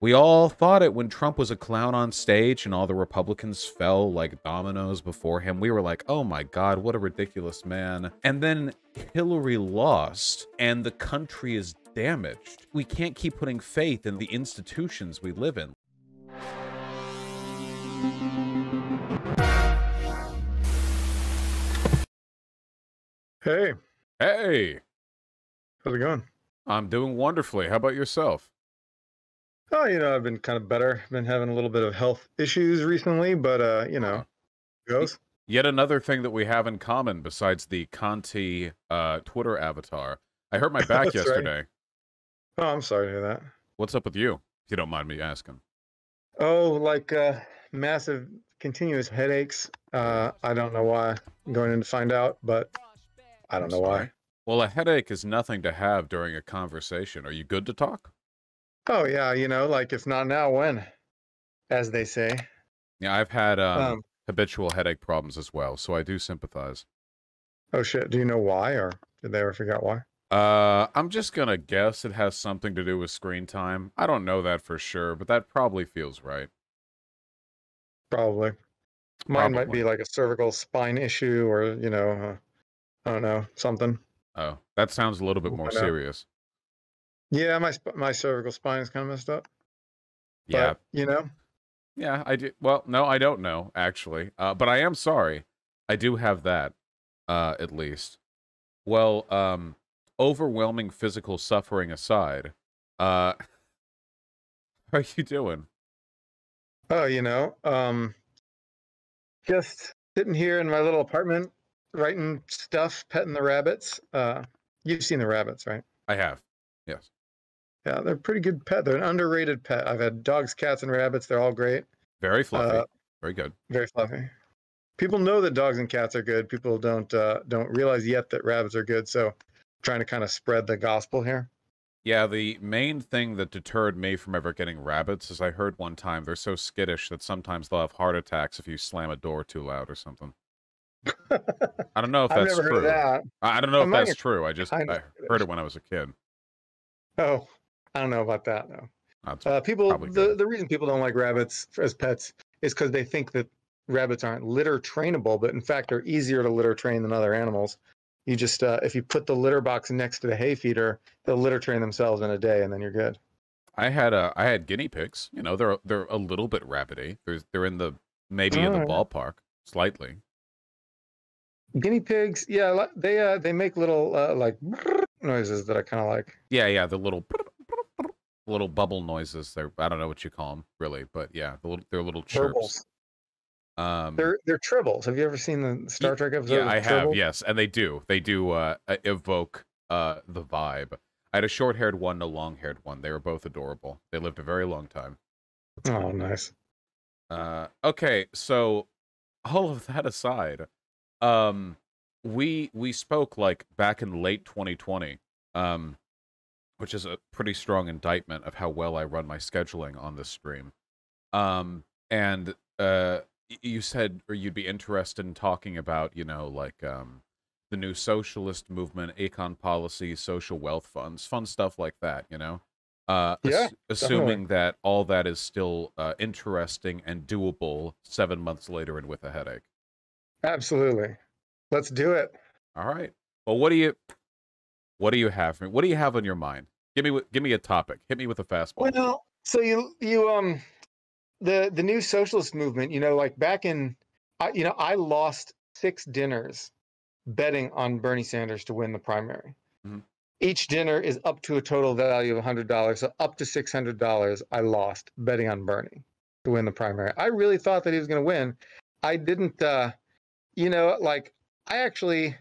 We all thought it when Trump was a clown on stage and all the Republicans fell like dominoes before him. We were like, oh my God, what a ridiculous man. And then Hillary lost and the country is damaged. We can't keep putting faith in the institutions we live in. Hey. Hey. How's it going? I'm doing wonderfully. How about yourself? Oh, I've been kind of better. Been having a little bit of health issues recently, but, it goes. Yet another thing that we have in common besides the Conti Twitter avatar. I hurt my back That's yesterday. Right. Oh, I'm sorry to hear that. What's up with you, if you don't mind me asking? Oh, like massive continuous headaches. I don't know why. I'm going in to find out, but I don't know why. Well, a headache is nothing to have during a conversation. Are you good to talk? Oh, yeah, like if not now, when? As they say. Yeah, I've had habitual headache problems as well, so I do sympathize. Oh, shit. Do you know why, or did they ever figure out why? I'm just gonna guess it has something to do with screen time. I don't know that for sure, but that probably feels right. Probably. Mine might be like a cervical spine issue or, I don't know, something. Oh, that sounds a little bit more serious. Yeah, my cervical spine is kind of messed up. Yeah. But, Yeah, I do. Well, no, I don't know, actually. But I am sorry. I do have that, at least. Well, overwhelming physical suffering aside, how are you doing? Oh, just sitting here in my little apartment, writing stuff, petting the rabbits. You've seen the rabbits, right? I have, yes. Yeah, they're a pretty good pet. They're an underrated pet. I've had dogs, cats, and rabbits. They're all great. Very fluffy. Very good. Very fluffy. People know that dogs and cats are good. People don't realize yet that rabbits are good. So, I'm trying to kind of spread the gospel here. Yeah, the main thing that deterred me from ever getting rabbits is I heard one time they're so skittish that sometimes they'll have heart attacks if you slam a door too loud or something. I don't know if that's I've never true. heard of that. I don't know if that's true. I heard it when I was a kid. Oh, I don't know about that though. The reason people don't like rabbits as pets is because they think that rabbits aren't litter trainable, but in fact they're easier to litter train than other animals. You just if you put the litter box next to the hay feeder, they'll litter train themselves in a day, and then you're good. I had guinea pigs. They're a little bit rabbity. They're in the ballpark slightly. Guinea pigs, yeah, they make little like noises that I kind of like. Yeah, the little bubble noises. I don't know what you call them really, but yeah, they're little chirps. They're tribbles. Have you ever seen the Star Trek episode? Yeah, I have. Yes, and they do evoke the vibe. I had a short-haired one and a long-haired one. They were both adorable. They lived a very long time. Oh, nice. Okay, so all of that aside, we spoke like back in late 2020, which is a pretty strong indictment of how well I run my scheduling on this stream. And you said, or you'd be interested in talking about, the new socialist movement, Econ policy, social wealth funds, fun stuff like that, assuming that all that is still interesting and doable 7 months later and with a headache. Absolutely. Let's do it. All right. Well, what do you have for me? What do you have on your mind? Give me a topic. Hit me with a fastball. Well, so you the new socialist movement, like back in, I lost 6 dinners betting on Bernie Sanders to win the primary. Mm-hmm. Each dinner is up to a total value of $100. So up to $600 I lost betting on Bernie to win the primary. I really thought that he was going to win. I didn't, I actually,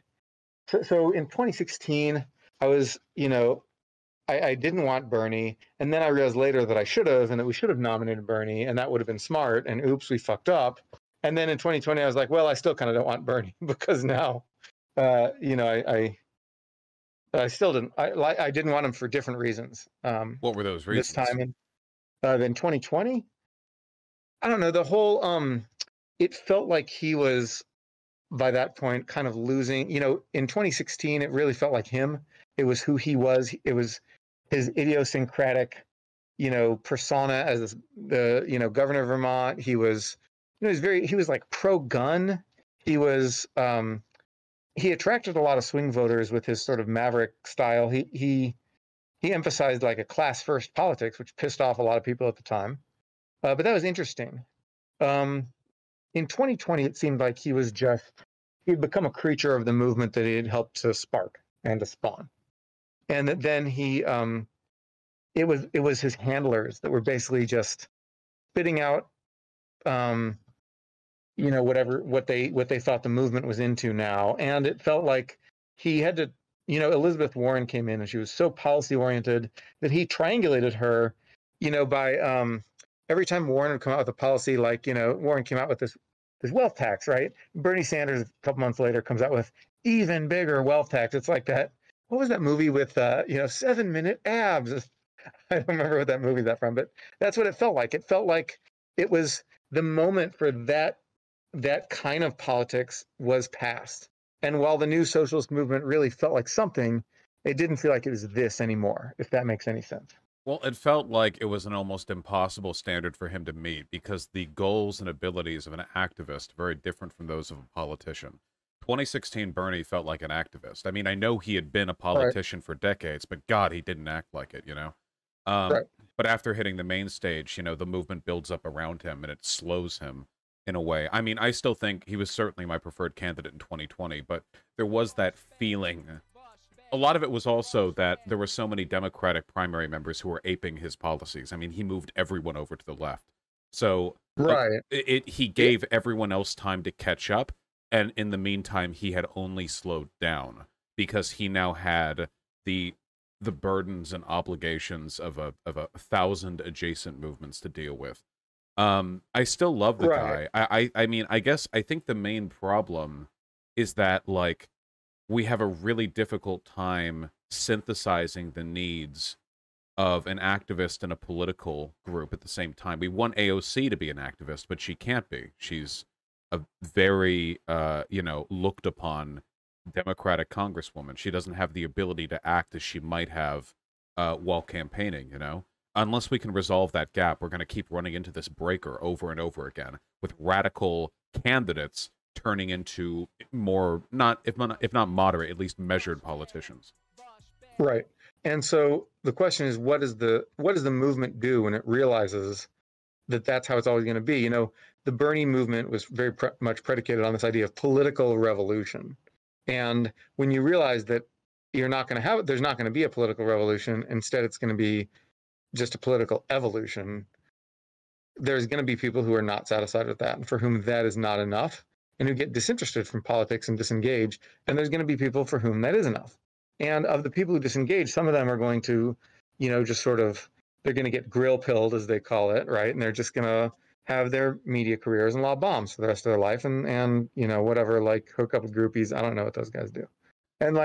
so in 2016, I was, I didn't want Bernie, and then I realized later that I should have, and that we should have nominated Bernie, and that would have been smart, and oops, we fucked up. And then in 2020, I was like, well, I still kind of don't want Bernie, because now, I still didn't, I didn't want him for different reasons. What were those reasons? This time in 2020, I don't know, the whole, it felt like he was, by that point, kind of losing, in 2016, it really felt like him. It was who he was. It was his idiosyncratic persona as the governor of Vermont. He was, he was like pro-gun. He was he attracted a lot of swing voters with his sort of maverick style. He emphasized like a class first politics, which pissed off a lot of people at the time. But that was interesting. In 2020, it seemed like he'd become a creature of the movement that he had helped to spark and to spawn. And that then it was his handlers that were basically just spitting out, what they thought the movement was into now. And it felt like he had to, Elizabeth Warren came in and she was so policy oriented that he triangulated her, by every time Warren would come out with a policy, like, Warren came out with this wealth tax, right? Bernie Sanders, a couple months later, comes out with even bigger wealth tax. It's like that. What was that movie with, 7-minute abs? I don't remember what that movie that from, but that's what it felt like. It felt like it was the moment for that kind of politics was past. And while the new socialist movement really felt like something, it didn't feel like it was this anymore, if that makes any sense. Well, it felt like it was an almost impossible standard for him to meet because the goals and abilities of an activist are very different from those of a politician. 2016 Bernie felt like an activist. I mean, I know he had been a politician for decades, but God, he didn't act like it, But after hitting the main stage, the movement builds up around him and it slows him in a way. I mean, I still think he was certainly my preferred candidate in 2020, but there was that feeling. A lot of it was also that there were so many Democratic primary members who were aping his policies. I mean, he moved everyone over to the left. So he gave everyone else time to catch up. And in the meantime, he had only slowed down because he now had the burdens and obligations of a 1,000 adjacent movements to deal with. I still love the guy. I mean, I think the main problem is that, like, we have a really difficult time synthesizing the needs of an activist and a political group at the same time. We want AOC to be an activist, but she can't be. She's a very, looked upon Democratic congresswoman. She doesn't have the ability to act as she might have while campaigning, Unless we can resolve that gap, we're going to keep running into this breaker over and over again with radical candidates turning into more, if not moderate, at least measured politicians. Right. And so the question is, what does the movement do when it realizes that that's how it's always going to be? The Bernie movement was very much predicated on this idea of political revolution. And when you realize that you're not going to have it, there's not going to be a political revolution. Instead, it's going to be just a political evolution. There's going to be people who are not satisfied with that and for whom that is not enough and who get disinterested from politics and disengage. And there's going to be people for whom that is enough. And of the people who disengage, some of them are going to, just sort of, they're going to get grill pilled, as they call it, right? And they're just going to have their media careers and lob bombs for the rest of their life and whatever, like hook up with groupies. I don't know what those guys do. And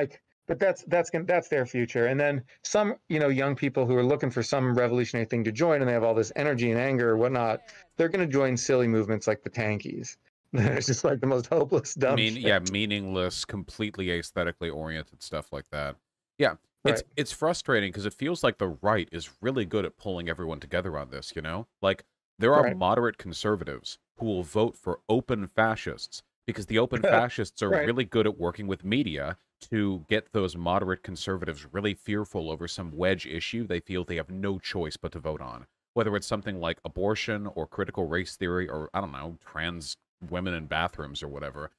but that's their future. And then some, young people who are looking for some revolutionary thing to join and they have all this energy and anger or whatnot, they're going to join silly movements like the Tankies. It's just like the most hopeless, dumb shit. Yeah, meaningless, completely aesthetically oriented stuff like that. Yeah, it's frustrating because it feels like the right is really good at pulling everyone together on this, Like, there are moderate conservatives who will vote for open fascists because the open fascists are really good at working with media to get those moderate conservatives really fearful over some wedge issue they feel they have no choice but to vote on. Whether it's something like abortion or critical race theory or, I don't know, trans women in bathrooms or whatever.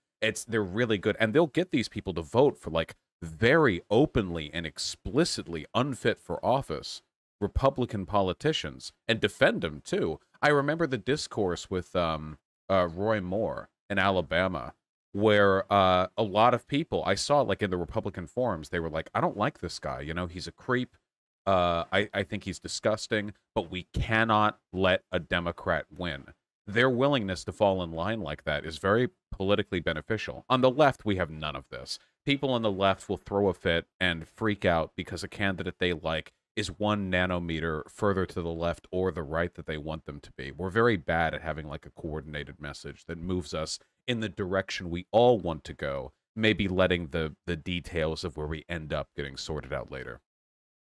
They're really good. And they'll get these people to vote for, like, very openly and explicitly unfit for office Republican politicians and defend them, too. I remember the discourse with Roy Moore in Alabama, where a lot of people, I saw, like, in the Republican forums, they were like, I don't like this guy. He's a creep. I think he's disgusting, but we cannot let a Democrat win. Their willingness to fall in line like that is very politically beneficial. On the left, we have none of this. People on the left will throw a fit and freak out because a candidate they like is 1 nanometer further to the left or the right that they want them to be. We're very bad at having, like, a coordinated message that moves us in the direction we all want to go, maybe letting the details of where we end up getting sorted out later.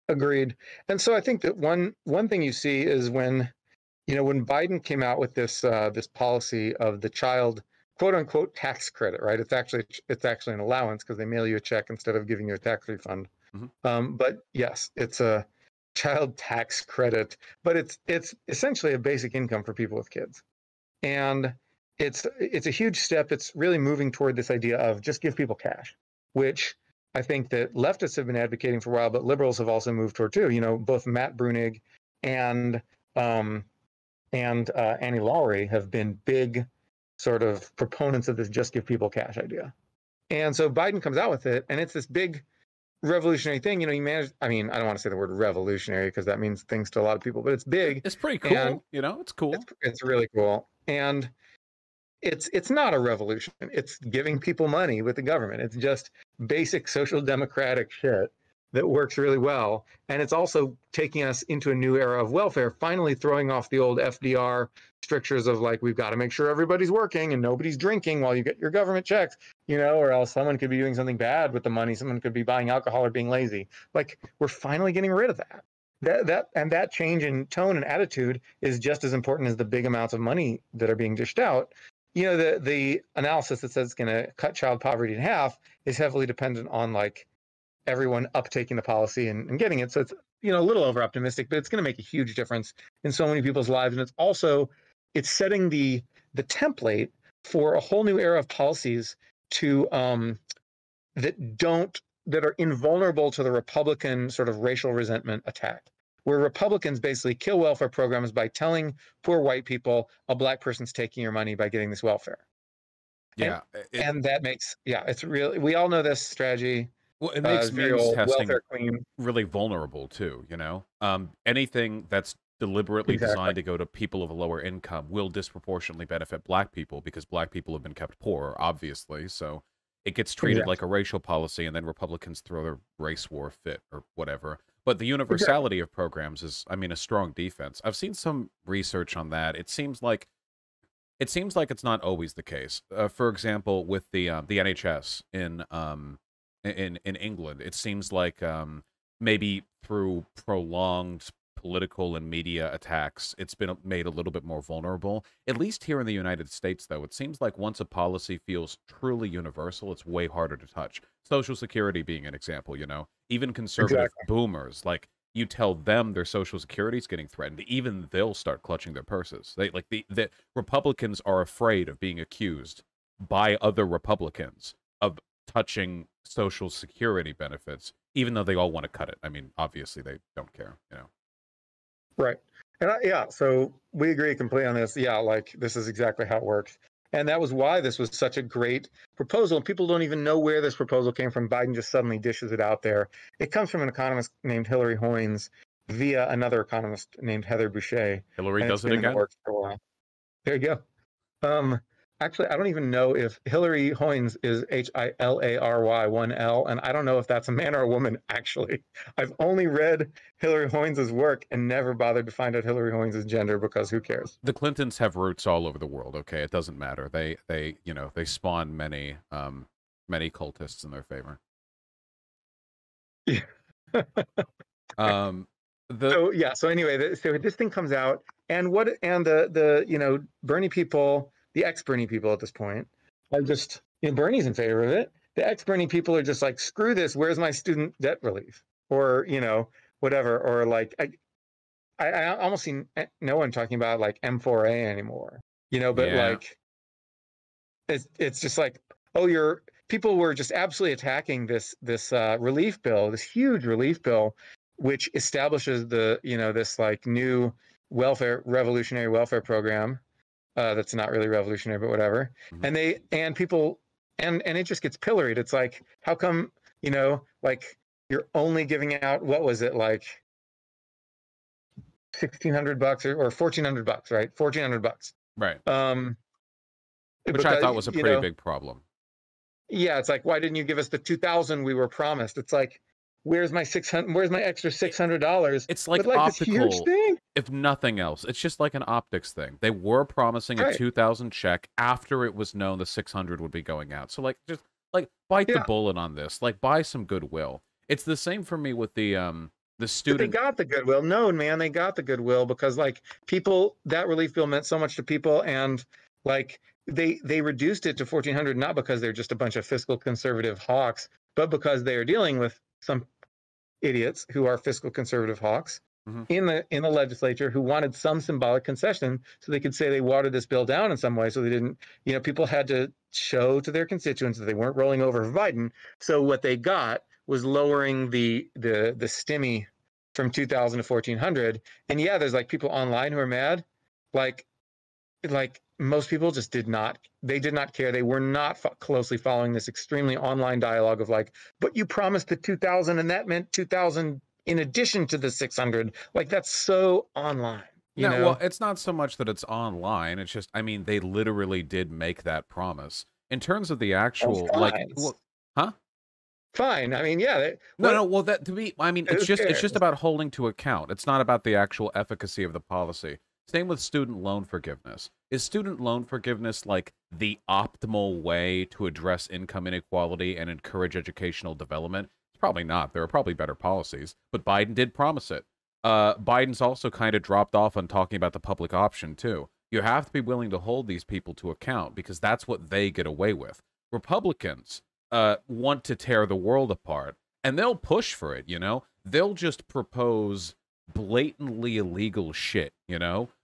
Agreed. And so I think that one thing you see is when Biden came out with this this policy of the child quote unquote tax credit, right? It's actually an allowance because they mail you a check instead of giving you a tax refund. But yes, it's a child tax credit, but it's essentially a basic income for people with kids, and it's a huge step. It's really moving toward this idea of just give people cash, which I think that leftists have been advocating for a while, but liberals have also moved toward too. Both Matt Brunig and Annie Lowry have been big sort of proponents of this just give people cash idea. And so Biden comes out with it, and it's this big revolutionary thing. He managed, I mean, I don't want to say the word revolutionary because that means things to a lot of people, but it's big. It's pretty cool. And it's cool. It's really cool. And it's not a revolution. It's giving people money with the government. It's just basic social democratic shit that works really well. And it's also taking us into a new era of welfare, finally throwing off the old FDR strictures of like, we've got to make sure everybody's working and nobody's drinking while you get your government checks, or else someone could be doing something bad with the money. Someone could be buying alcohol or being lazy. Like, we're finally getting rid of that. That change in tone and attitude is just as important as the big amounts of money that are being dished out. The analysis that says it's going to cut child poverty in half is heavily dependent on like everyone uptaking the policy and getting it. So it's a little over optimistic, but it's going to make a huge difference in so many people's lives. And it's setting the template for a whole new era of policies that are invulnerable to the Republican sort of racial resentment attack, where Republicans basically kill welfare programs by telling poor white people a black person's taking your money by getting this welfare. Yeah. And that makes, it's really, we all know this strategy. Well, it makes means testing really vulnerable too, anything that's deliberately designed to go to people of a lower income will disproportionately benefit black people because black people have been kept poor, obviously. So it gets treated like a racial policy, and then Republicans throw their race war fit or whatever. But the universality of programs is, a strong defense. I've seen some research on that. It seems like it's not always the case. For example, with the NHS in England, it seems like maybe through prolonged political and media attacks, it's been made a little bit more vulnerable. At least here in the United States, though, it seems like once a policy feels truly universal, it's way harder to touch. Social Security being an example, even conservative boomers, like you tell them their Social Security is getting threatened, even they'll start clutching their purses. The Republicans are afraid of being accused by other Republicans of touching Social Security benefits, even though they all want to cut it. Obviously they don't care, Right. And so we agree completely on this. Yeah, like this is exactly how it works. And that was why this was such a great proposal. And people don't even know where this proposal came from. Biden just suddenly dishes it out there. It comes from an economist named Hillary Hoynes via another economist named Heather Boushey. Hillary does it again? Works for a while. There you go. Actually, I don't even know if Hillary Hoynes is Hilary, one L, and I don't know if that's a man or a woman, actually. I've only read Hillary Hoynes' work and never bothered to find out Hillary Hoynes' gender because who cares? The Clintons have roots all over the world, okay? It doesn't matter. They spawn many cultists in their favor. Yeah. So anyway, so this thing comes out, and the Bernie people, the ex-Bernie people at this point are just, Bernie's in favor of it. The ex-Bernie people are just like, screw this. Where's my student debt relief? Or, whatever. Or like, I almost see no one talking about like M4A anymore, but like, it's just like, people were just absolutely attacking this relief bill, this huge relief bill, which establishes this like new revolutionary welfare program. That's not really revolutionary, but whatever. Mm-hmm. And people, and it just gets pilloried. It's like, how come, like you're only giving out, what was it, like $1,600 or $1,400, right? $1,400. Right. Which I thought was a pretty big problem. Yeah. It's like, why didn't you give us the 2,000 we were promised? It's like, where's my extra $600? It's like optical, this huge thing. If nothing else. It's just like an optics thing. They were promising a 2,000 check after it was known the 600 would be going out. So like, just like bite the bullet on this. Like, buy some goodwill. It's the same for me with the the student. But they got the goodwill. No, man, they got the goodwill because like people, that relief bill meant so much to people, and like they reduced it to 1,400 not because they're just a bunch of fiscal conservative hawks, but because they are dealing with some idiots who are fiscal conservative hawks in the legislature who wanted some symbolic concession so they could say they watered this bill down in some way, so they didn't, people had to show to their constituents that they weren't rolling over for Biden. So what they got was lowering the stimmy from 2,000 to 1,400. And yeah, there's like people online who are mad. Like most people just did not care. They were not closely following this extremely online dialogue of like, but you promised the 2,000 and that meant 2,000 in addition to the 600. Like that's so online. You know? Well, it's not so much that it's online. It's just, I mean, they literally did make that promise. In terms of the actual, Fine. I mean, yeah. Well, that to me, I mean, it's just about holding to account. It's not about the actual efficacy of the policy. Same with student loan forgiveness. Is student loan forgiveness like the optimal way to address income inequality and encourage educational development? It's probably not. There are probably better policies, but Biden did promise it. Biden's also kind of dropped off on talking about the public option, too. You have to be willing to hold these people to account because that's what they get away with. Republicans want to tear the world apart, and they'll push for it, They'll just propose blatantly illegal shit,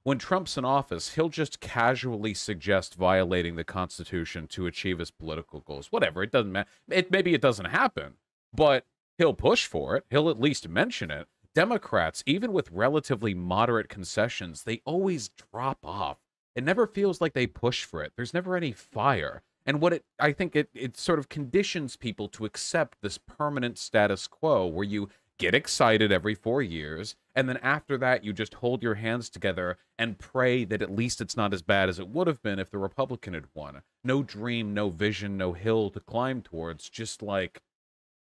When Trump's in office, he'll just casually suggest violating the Constitution to achieve his political goals. Whatever, it doesn't matter. Maybe it doesn't happen, but he'll push for it. He'll at least mention it. Democrats, even with relatively moderate concessions, they always drop off. It never feels like they push for it. There's never any fire. And I think it sort of conditions people to accept this permanent status quo where you get excited every 4 years, and then after that, you just hold your hands together and pray that at least it's not as bad as it would have been if the Republican had won. No dream, no vision, no hill to climb towards, just like,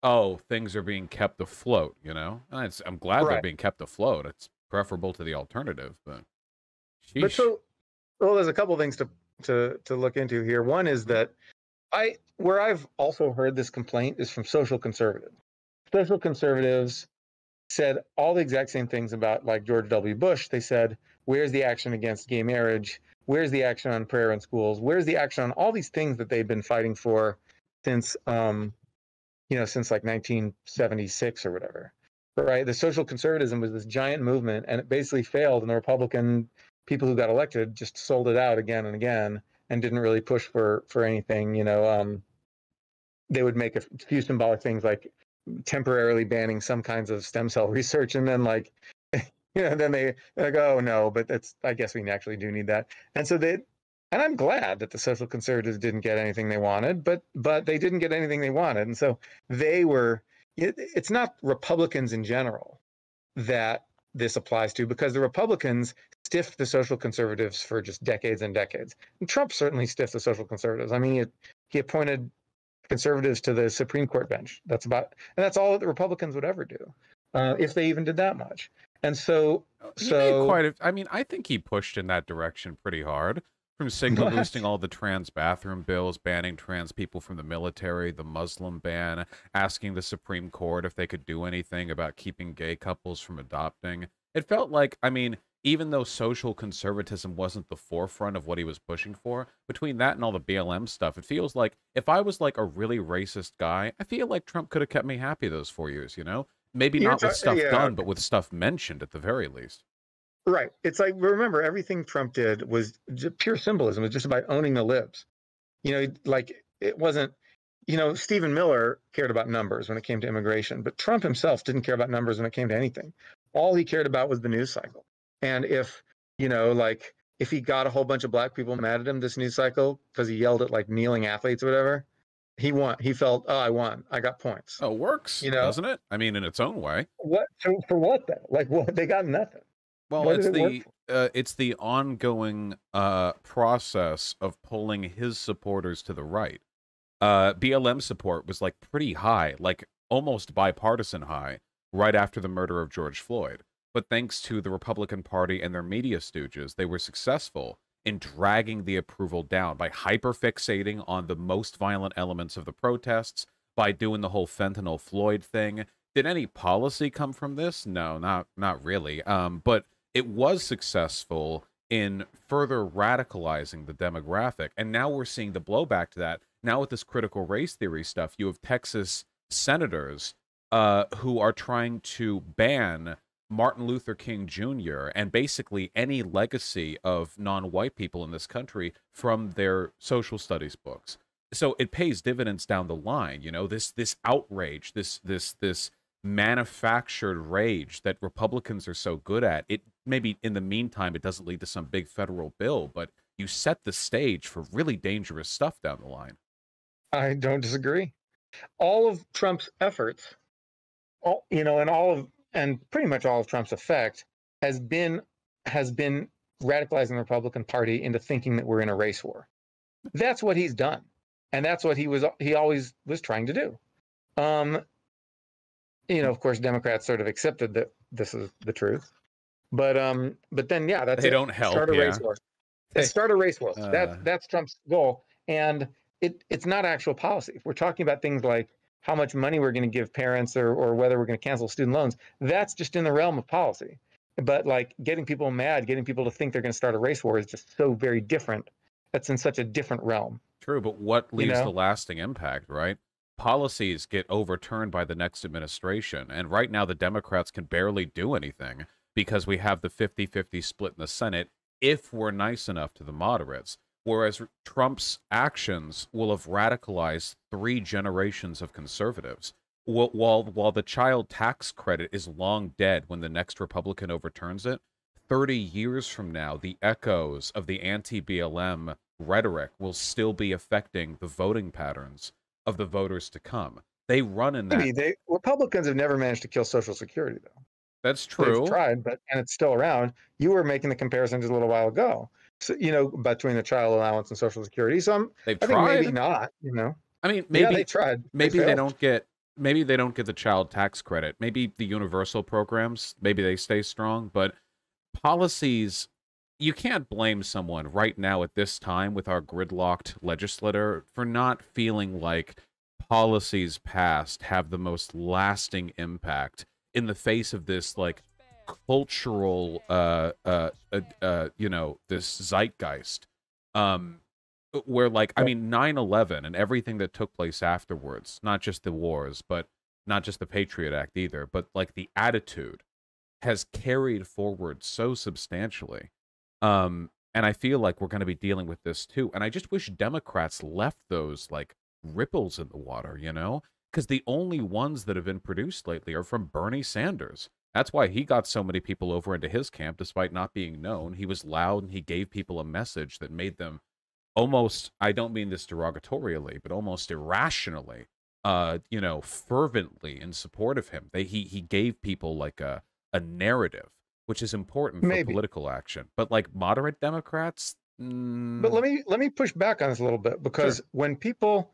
oh, things are being kept afloat, And I'm glad they're being kept afloat. It's preferable to the alternative, but sheesh. Well, there's a couple things to look into here. One is that where I've also heard this complaint is from social conservatives. Social conservatives said all the exact same things about like George W. Bush. They said, where's the action against gay marriage? Where's the action on prayer in schools? Where's the action on all these things that they've been fighting for since since like 1976 or whatever, right? The social conservatism was this giant movement, and it basically failed. And the Republican people who got elected just sold it out again and again, and didn't really push for anything. They would make a few symbolic things like temporarily banning some kinds of stem cell research, and then like, then they like, oh no, but I guess we actually do need that. And so and I'm glad that the social conservatives didn't get anything they wanted, but they didn't get anything they wanted. And so it's not Republicans in general that this applies to, because the Republicans stiffed the social conservatives for just decades and decades. And Trump certainly stiffed the social conservatives. I mean, he appointed conservatives to the Supreme Court bench. That's all that the Republicans would ever do, if they even did that much. And so I think he pushed in that direction pretty hard. From signal boosting all the trans bathroom bills, banning trans people from the military, the Muslim ban, asking the Supreme Court if they could do anything about keeping gay couples from adopting. It felt like, even though social conservatism wasn't the forefront of what he was pushing for, between that and all the BLM stuff, it feels like if I was like a really racist guy, I feel like Trump could have kept me happy those 4 years, Maybe not with stuff done, but with stuff mentioned at the very least. Right. It's like, remember, everything Trump did was just pure symbolism. It was just about owning the libs. Like it wasn't, Stephen Miller cared about numbers when it came to immigration, but Trump himself didn't care about numbers when it came to anything. All he cared about was the news cycle. And if he got a whole bunch of black people mad at him this news cycle because he yelled at like kneeling athletes or whatever, he won. He felt, oh, I won. I got points. Oh, it works, doesn't it? I mean, in its own way. What? So for what though? Like, what? They got nothing. Well, it's the ongoing process of pulling his supporters to the right. BLM support was like pretty high, like almost bipartisan high, right after the murder of George Floyd. But thanks to the Republican Party and their media stooges, they were successful in dragging the approval down by hyperfixating on the most violent elements of the protests, by doing the whole fentanyl Floyd thing, Did any policy come from this? No, not really. But it was successful in further radicalizing the demographic. And now we're seeing the blowback to that. Now with this critical race theory stuff, you have Texas senators who are trying to ban Martin Luther King Jr. and basically any legacy of non-white people in this country from their social studies books. So it pays dividends down the line, you know, this outrage, this manufactured rage that Republicans are so good at. It maybe in the meantime it doesn't lead to some big federal bill, but you set the stage for really dangerous stuff down the line. I don't disagree. All of Trump's efforts, and pretty much all of Trump's effect has been radicalizing the Republican Party into thinking that we're in a race war. That's what he's done, and that's what he always was trying to do. Of course, Democrats sort of accepted that this is the truth, but then that's they don't help. Start a race war. Start a race war. That's Trump's goal, and it's not actual policy. If we're talking about things like how much money we're going to give parents or whether we're going to cancel student loans, that's just in the realm of policy. But like getting people mad, getting people to think they're going to start a race war is just so very different. That's in such a different realm. True, but what leaves the lasting impact, right? Policies get overturned by the next administration, and right now the Democrats can barely do anything because we have the 50-50 split in the Senate if we're nice enough to the moderates. Whereas Trump's actions will have radicalized 3 generations of conservatives. While the child tax credit is long dead when the next Republican overturns it, 30 years from now, the echoes of the anti-BLM rhetoric will still be affecting the voting patterns of the voters to come. They run in that. Republicans have never managed to kill Social Security, though. That's true. They've tried, and it's still around. You were making the comparison just a little while ago. So, between the child allowance and Social Security. So I think maybe not, I mean, maybe they tried. Maybe they don't get the child tax credit. Maybe the universal programs, maybe they stay strong, but policies, you can't blame someone right now at this time with our gridlocked legislature for not feeling like policies passed have the most lasting impact in the face of this like cultural this zeitgeist where I mean 9/11 and everything that took place afterwards, not just the wars, but not just the Patriot Act either, but like the attitude has carried forward so substantially. And I feel like we're going to be dealing with this too, and I just wish Democrats left those like ripples in the water, because the only ones that have been produced lately are from Bernie Sanders. That's why he got so many people over into his camp, despite not being known. He was loud and he gave people a message that made them almost, I don't mean this derogatorily, but almost irrationally, fervently in support of him. He gave people like a narrative, which is important for political action. But like moderate Democrats. But let me push back on this a little bit, because when people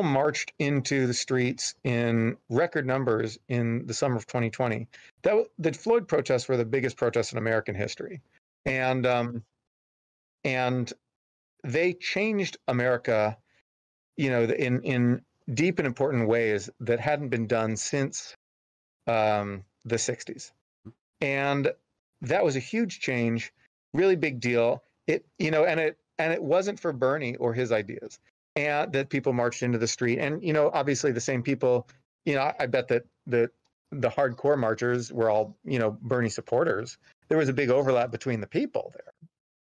marched into the streets in record numbers in the summer of 2020, the Floyd protests were the biggest protests in American history, and they changed America, in deep and important ways that hadn't been done since the 60s, and that was a huge change, really big deal. It wasn't for Bernie or his ideas. And that people marched into the street, and obviously the same people. I bet that the hardcore marchers were all Bernie supporters. There was a big overlap between the people there.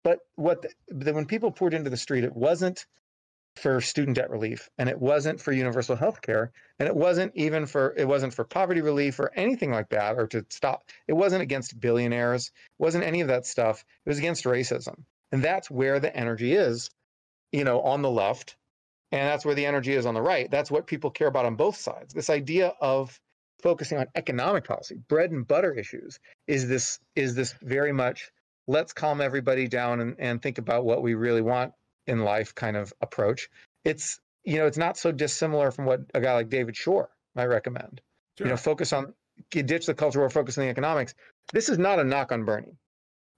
But when people poured into the street, it wasn't for student debt relief, and it wasn't for universal health care, and it wasn't for poverty relief or anything like that, or to stop. It wasn't against billionaires. It wasn't any of that stuff. It was against racism, and that's where the energy is, on the left. And that's where the energy is on the right. That's what people care about on both sides. This idea of focusing on economic policy, bread and butter issues, is this very much let's calm everybody down and think about what we really want in life kind of approach. It's not so dissimilar from what a guy like David Shore might recommend. Sure. Ditch the culture war, focus on the economics. This is not a knock on Bernie,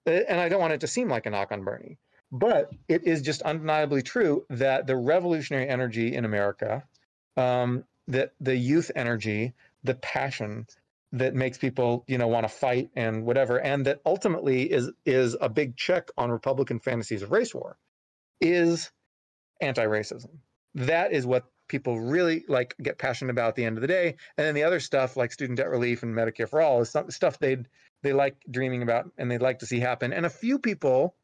and I don't want it to seem like a knock on Bernie. But it is just undeniably true that the revolutionary energy in America, that the youth energy, the passion that makes people, want to fight and whatever, and that ultimately is a big check on Republican fantasies of race war, is anti-racism. That is what people really get passionate about at the end of the day. And then the other stuff like student debt relief and Medicare for all is stuff they like dreaming about and they'd like to see happen. And a few people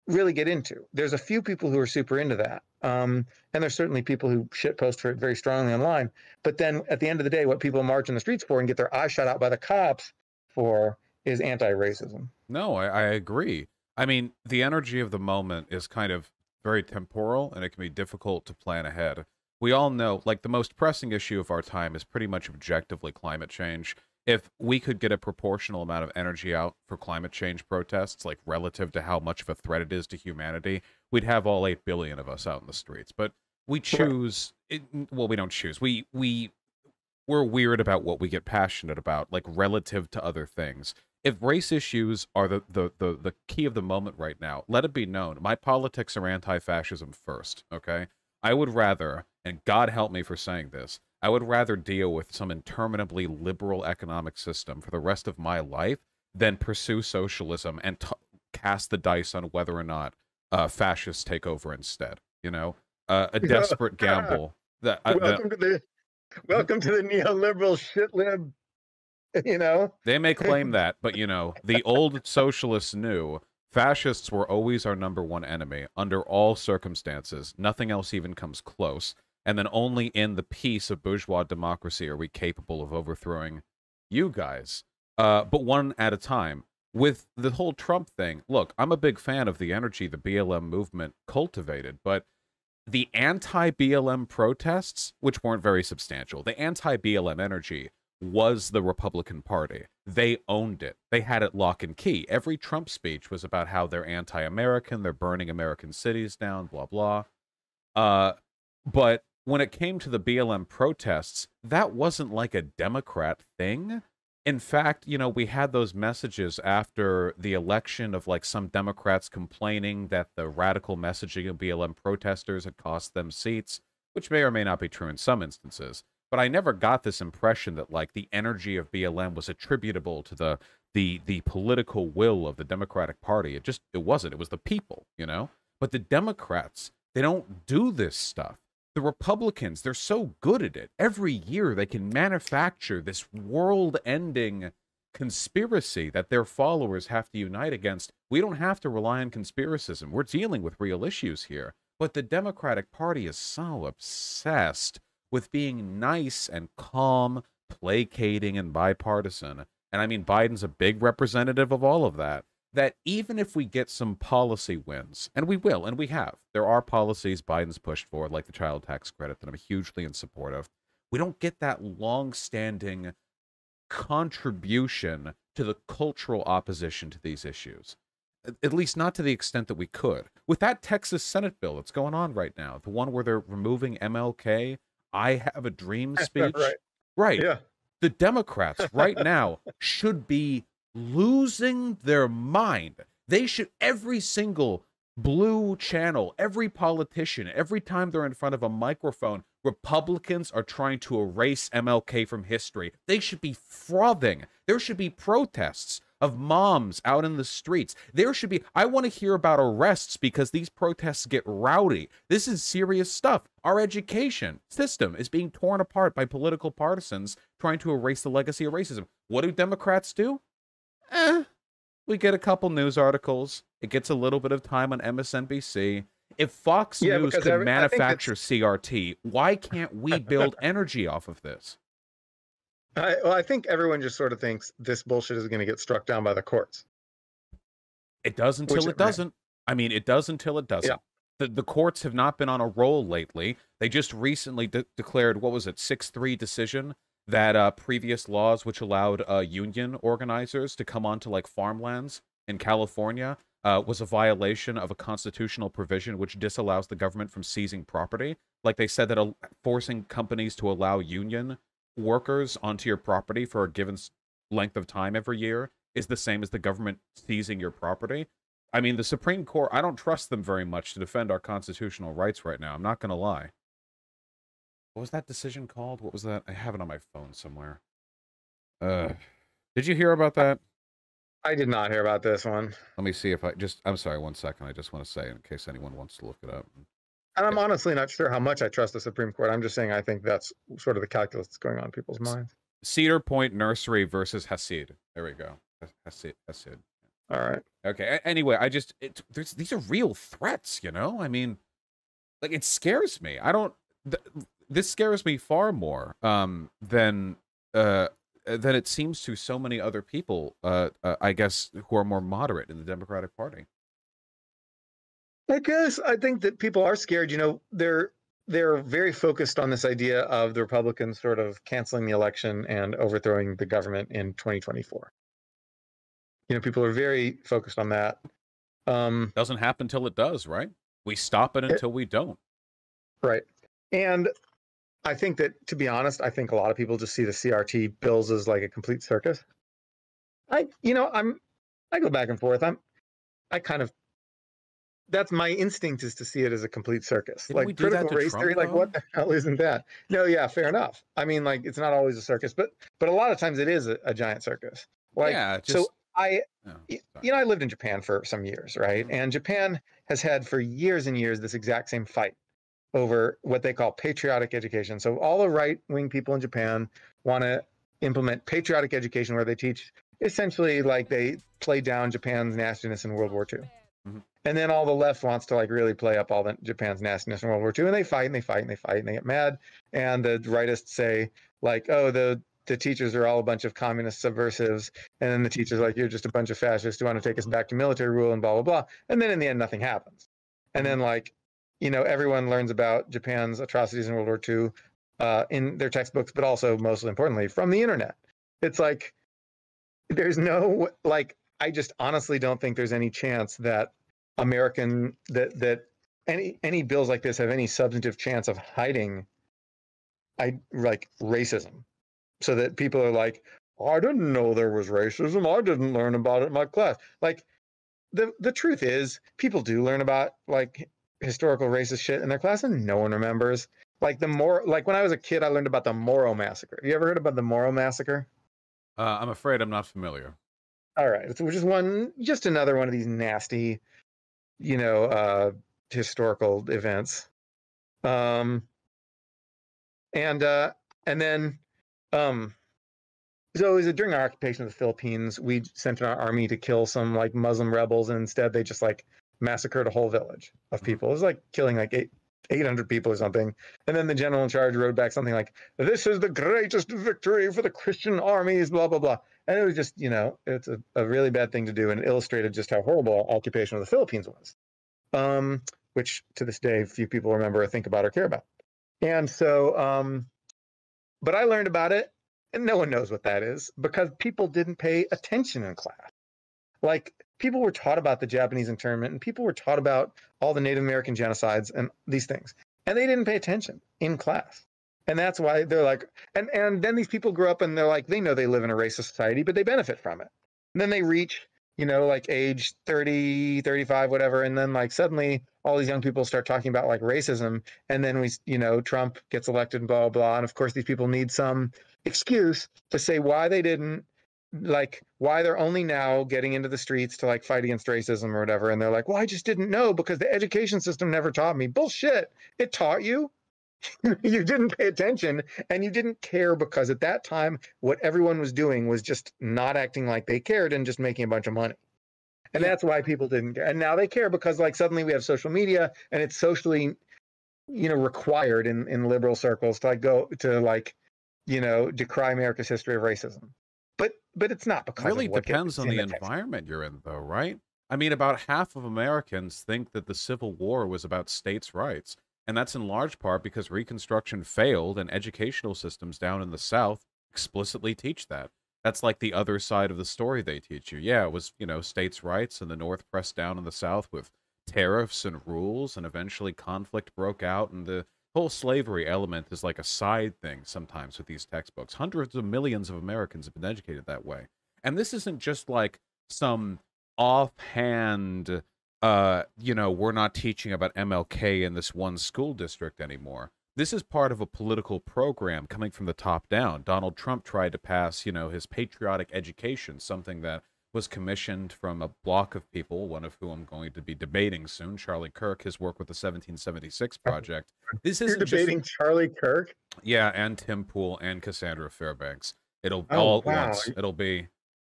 really get into. There's a few people who are super into that. And there's certainly people who shitpost for it very strongly online. But then at the end of the day, what people march in the streets for and get their eyes shot out by the cops for is anti-racism. No, I agree. I mean, the energy of the moment is kind of very temporal, and it can be difficult to plan ahead. We all know, the most pressing issue of our time is pretty much objectively climate change. If we could get a proportional amount of energy out for climate change protests, relative to how much of a threat it is to humanity, we'd have all 8 billion of us out in the streets. But we choose, well, we don't choose. We're weird about what we get passionate about, relative to other things. If race issues are the key of the moment right now, let it be known, my politics are anti-fascism first, okay? I would rather, and God help me for saying this, I would rather deal with some interminably liberal economic system for the rest of my life than pursue socialism and cast the dice on whether or not fascists take over instead. A desperate gamble. Welcome to the neoliberal shit lib. They may claim that, but the old socialists knew fascists were always our #1 enemy under all circumstances. Nothing else even comes close. And then only in the peace of bourgeois democracy are we capable of overthrowing you guys. But one at a time. With the whole Trump thing, look, I'm a big fan of the energy the BLM movement cultivated, but the anti-BLM protests, which weren't very substantial, the anti-BLM energy was the Republican Party. They owned it. They had it lock and key. Every Trump speech was about how they're anti-American, they're burning American cities down, blah, blah. But when it came to the BLM protests, that wasn't like a Democrat thing. In fact, we had those messages after the election of some Democrats complaining that the radical messaging of BLM protesters had cost them seats, which may or may not be true in some instances. But I never got this impression that the energy of BLM was attributable to the political will of the Democratic Party. It wasn't. It was the people, But the Democrats, they don't do this stuff. The Republicans, they're so good at it. Every year they can manufacture this world-ending conspiracy that their followers have to unite against. We don't have to rely on conspiracism. We're dealing with real issues here. But the Democratic Party is so obsessed with being nice and calm, placating and bipartisan. And I mean, Biden's a big representative of all of that. That even if we get some policy wins, and we will, and we have, there are policies Biden's pushed for, like the child tax credit, that I'm hugely in support of. We don't get that long-standing contribution to the cultural opposition to these issues. At least not to the extent that we could. With that Texas Senate bill that's going on right now, the one where they're removing MLK, I have a dream speech. Right. Yeah. The Democrats right now should be losing their mind. They should, every single blue channel, every politician, every time they're in front of a microphone, Republicans are trying to erase MLK from history. They should be frothing. There should be protests of moms out in the streets. There should be, I want to hear about arrests because these protests get rowdy. This is serious stuff. Our education system is being torn apart by political partisans trying to erase the legacy of racism. What do Democrats do? We get a couple news articles. It gets a little bit of time on MSNBC. If Fox News could manufacture CRT, why can't we build energy off of this? I think everyone just sort of thinks this bullshit is going to get struck down by the courts. It does until it doesn't. I mean, it does until it doesn't. Yeah. The courts have not been on a roll lately. They just recently declared, what was it, 6-3 decision that previous laws which allowed union organizers to come onto farmlands in California was a violation of a constitutional provision which disallows the government from seizing property. They said that forcing companies to allow union workers onto your property for a given length of time every year is the same as the government seizing your property. I mean, the Supreme Court, I don't trust them very much to defend our constitutional rights right now. I'm not going to lie. What was that decision called? What was that? I have it on my phone somewhere. Did you hear about that? I did not hear about this one. Let me see if I'm sorry, 1 second. I just want to say, in case anyone wants to look it up. And I'm honestly not sure how much I trust the Supreme Court. I'm just saying I think that's sort of the calculus that's going on in people's minds. Cedar Point Nursery versus Hasid. There we go. Hasid. All right. Okay. Anyway, these are real threats, you know? I mean, like, it scares me. This scares me far more than it seems to so many other people, I guess, who are more moderate in the Democratic Party. I guess I think that people are scared. You know, they're very focused on this idea of the Republicans sort of canceling the election and overthrowing the government in 2024. You know, people are very focused on that. Doesn't happen till it does, right? We stop it until we don't. Right. And I think that, to be honest, I think a lot of people just see the CRT bills as like a complete circus. I go back and forth. That's my instinct, is to see it as a complete circus. Didn't like critical race theory, like what the hell isn't that? No, yeah, fair enough. I mean, like, it's not always a circus, but a lot of times it is a giant circus. Like, yeah, so I lived in Japan for some years, right? Mm-hmm. And Japan has had for years and years this exact same fight over what they call patriotic education. So all the right-wing people in Japan want to implement patriotic education, where they teach essentially, like, they play down Japan's nastiness in World War II. Mm-hmm. And then all the left wants to, like, really play up all the Japan's nastiness in World War II, and they fight and they fight and they fight and they get mad. And the rightists say, like, oh, the teachers are all a bunch of communist subversives, and then the teachers are like, you're just a bunch of fascists who want to take us back to military rule and blah blah blah. And then in the end, nothing happens. And then, like, you know, everyone learns about Japan's atrocities in World War II in their textbooks, but also, most importantly, from the internet. It's like, there's no, like, I just honestly don't think there's any chance that that any bills like this have any substantive chance of hiding racism, so that people are like, I didn't know there was racism, I didn't learn about it in my class. Like, the truth is, people do learn about, like, historical racist shit in their class, and no one remembers. Like, when I was a kid, I learned about the Moro Massacre. Have you ever heard about the Moro Massacre? I'm afraid I'm not familiar. All right, so just another one of these nasty, you know, historical events. And then so it was during our occupation of the Philippines, we sent our army to kill some, like, Muslim rebels, and instead they just, like, massacred a whole village of people. It was like killing like 800 people or something. And then the general in charge wrote back something like, this is the greatest victory for the Christian armies, blah blah blah. And it was just, you know, it's a really bad thing to do, and it illustrated just how horrible occupation of the Philippines was, which to this day few people remember or think about or care about. And so but I learned about it, and no one knows what that is, because people didn't pay attention in class. Like, people were taught about the Japanese internment, and people were taught about all the Native American genocides and these things, and they didn't pay attention in class. And that's why they're like, and then these people grow up and they're like, they know they live in a racist society, but they benefit from it. And then they reach, you know, like age 30, 35, whatever. And then, like, suddenly all these young people start talking about, like, racism. And then Trump gets elected and blah, blah, blah. And of course, these people need some excuse to say why they didn't, like, why they're only now getting into the streets to, like, fight against racism or whatever. And they're like, well, I just didn't know because the education system never taught me. Bullshit. It taught you. You didn't pay attention, and you didn't care, because at that time, what everyone was doing was just not acting like they cared and just making a bunch of money. And that's why people didn't care. And now they care because, like, suddenly we have social media, and it's socially, you know, required in liberal circles to, like, go to, like, you know, decry America's history of racism. But it's not because really of what depends on the environment you're in, though, right? I mean, about half of Americans think that the Civil War was about states' rights. And that's in large part because Reconstruction failed, and educational systems down in the South explicitly teach that. That's like the other side of the story they teach you. Yeah, it was, you know, states' rights, and the North pressed down on the South with tariffs and rules, and eventually conflict broke out, and the whole slavery element is like a side thing sometimes with these textbooks. Hundreds of millions of Americans have been educated that way. And this isn't just like some offhand, you know, we're not teaching about MLK in this one school district anymore. This is part of a political program coming from the top down. Donald Trump tried to pass, you know, his Patriotic Education, something that was commissioned from a block of people, one of whom I'm going to be debating soon, Charlie Kirk, his work with the 1776 Project. This You're isn't debating just, Charlie Kirk? yeah, and Tim Pool and Cassandra Fairbanks. It'll Oh, all at wow. once. It'll be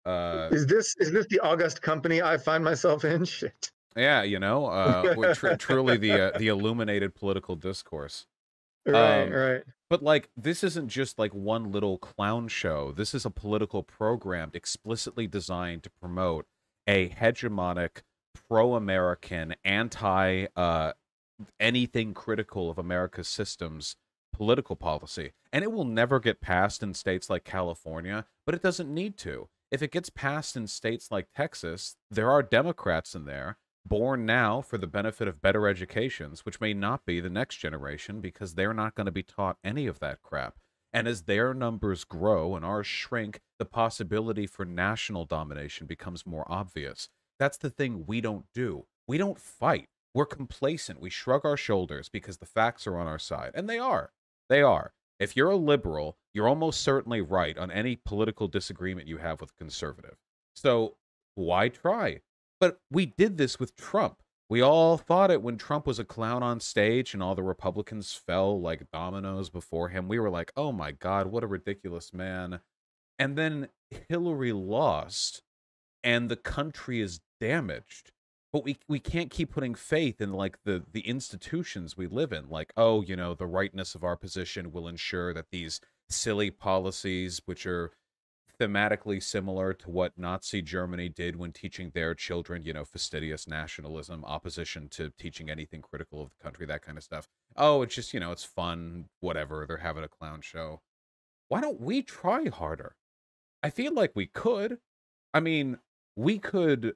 Is this the august company I find myself in? Shit. yeah, you know, truly the illuminated political discourse. Right, right. But like, this isn't just like one little clown show. This is a political program explicitly designed to promote a hegemonic, pro-American, anti anything critical of America's systems political policy. And it will never get passed in states like California, but it doesn't need to. If it gets passed in states like Texas, there are Democrats in there born now for the benefit of better educations, which may not be the next generation because they're not going to be taught any of that crap. And as their numbers grow and ours shrink, the possibility for national domination becomes more obvious. That's the thing we don't do. We don't fight. We're complacent. We shrug our shoulders because the facts are on our side. And they are. They are. If you're a liberal, you're almost certainly right on any political disagreement you have with a conservative. So why try? But we did this with Trump. We all thought it when Trump was a clown on stage and all the Republicans fell like dominoes before him. We were like, oh my God, what a ridiculous man. And then Hillary lost and the country is damaged. But we can't keep putting faith in like the institutions we live in. Like, oh, you know, the rightness of our position will ensure that these silly policies, which are thematically similar to what Nazi Germany did when teaching their children, you know, fastidious nationalism, opposition to teaching anything critical of the country, that kind of stuff. Oh, it's just, you know, it's fun, whatever. They're having a clown show. Why don't we try harder? I feel like we could. I mean, we could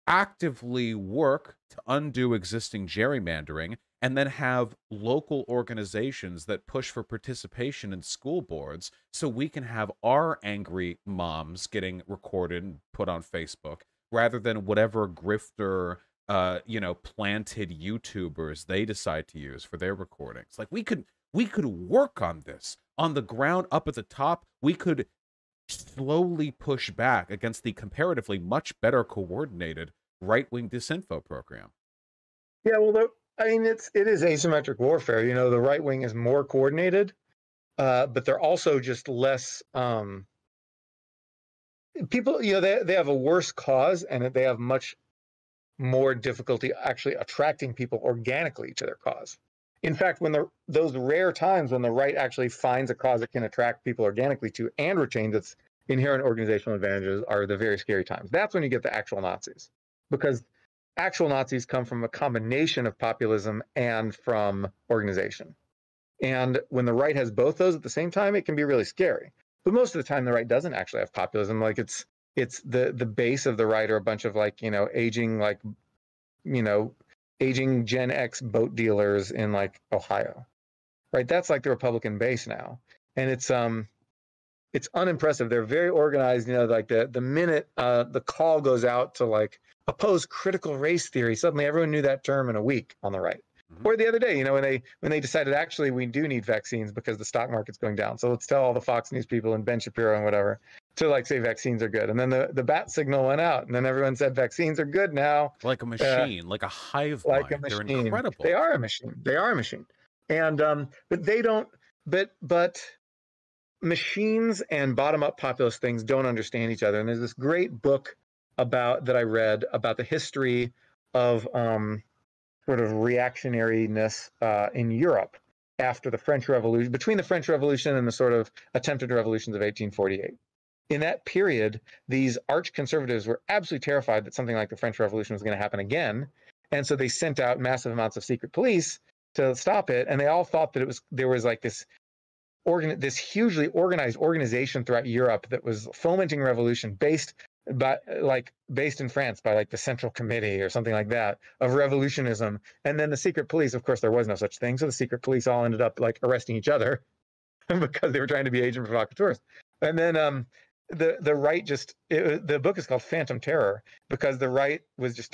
actively work to undo existing gerrymandering and then have local organizations that push for participation in school boards so we can have our angry moms getting recorded and put on Facebook rather than whatever grifter, you know, planted YouTubers they decide to use for their recordings. Like we could work on this on the ground up at the top. We could slowly push back against the comparatively much better coordinated right-wing disinfo program. Yeah, well, I mean, it is asymmetric warfare. You know, the right wing is more coordinated, but they're also just less people. You know, they have a worse cause, and they have much more difficulty actually attracting people organically to their cause. In fact, when those rare times when the right actually finds a cause it can attract people organically to and retains its inherent organizational advantages are the very scary times. That's when you get the actual Nazis, because actual Nazis come from a combination of populism and from organization. And when the right has both those at the same time, it can be really scary. But most of the time, the right doesn't actually have populism. Like it's the base of the right are a bunch of like, you know, aging Gen X boat dealers in like Ohio, right? That's like the Republican base now. And it's unimpressive. They're very organized. You know, like the minute the call goes out to like oppose critical race theory, suddenly everyone knew that term in a week on the right. Mm-hmm. Or the other day, you know, when they decided actually we do need vaccines because the stock market's going down. So let's tell all the Fox News people and Ben Shapiro and whatever to like say vaccines are good. And then the bat signal went out, and then everyone said vaccines are good now. Like a machine, like a hive like mind. A machine. They're incredible. They are a machine. They are a machine. And but they don't. But machines and bottom-up populist things don't understand each other. And there's this great book that I read about the history of sort of reactionariness in Europe after the French Revolution, between the French Revolution and the sort of attempted revolutions of 1848. In that period, these arch conservatives were absolutely terrified that something like the French Revolution was going to happen again. And so they sent out massive amounts of secret police to stop it. And they all thought that there was like this hugely organized organization throughout Europe that was fomenting revolution based in France by like the Central Committee or something like that of revolutionism. And then the secret police, of course, there was no such thing. So the secret police all ended up like arresting each other because they were trying to be agent provocateurs. And then the right the book is called Phantom Terror because the right was just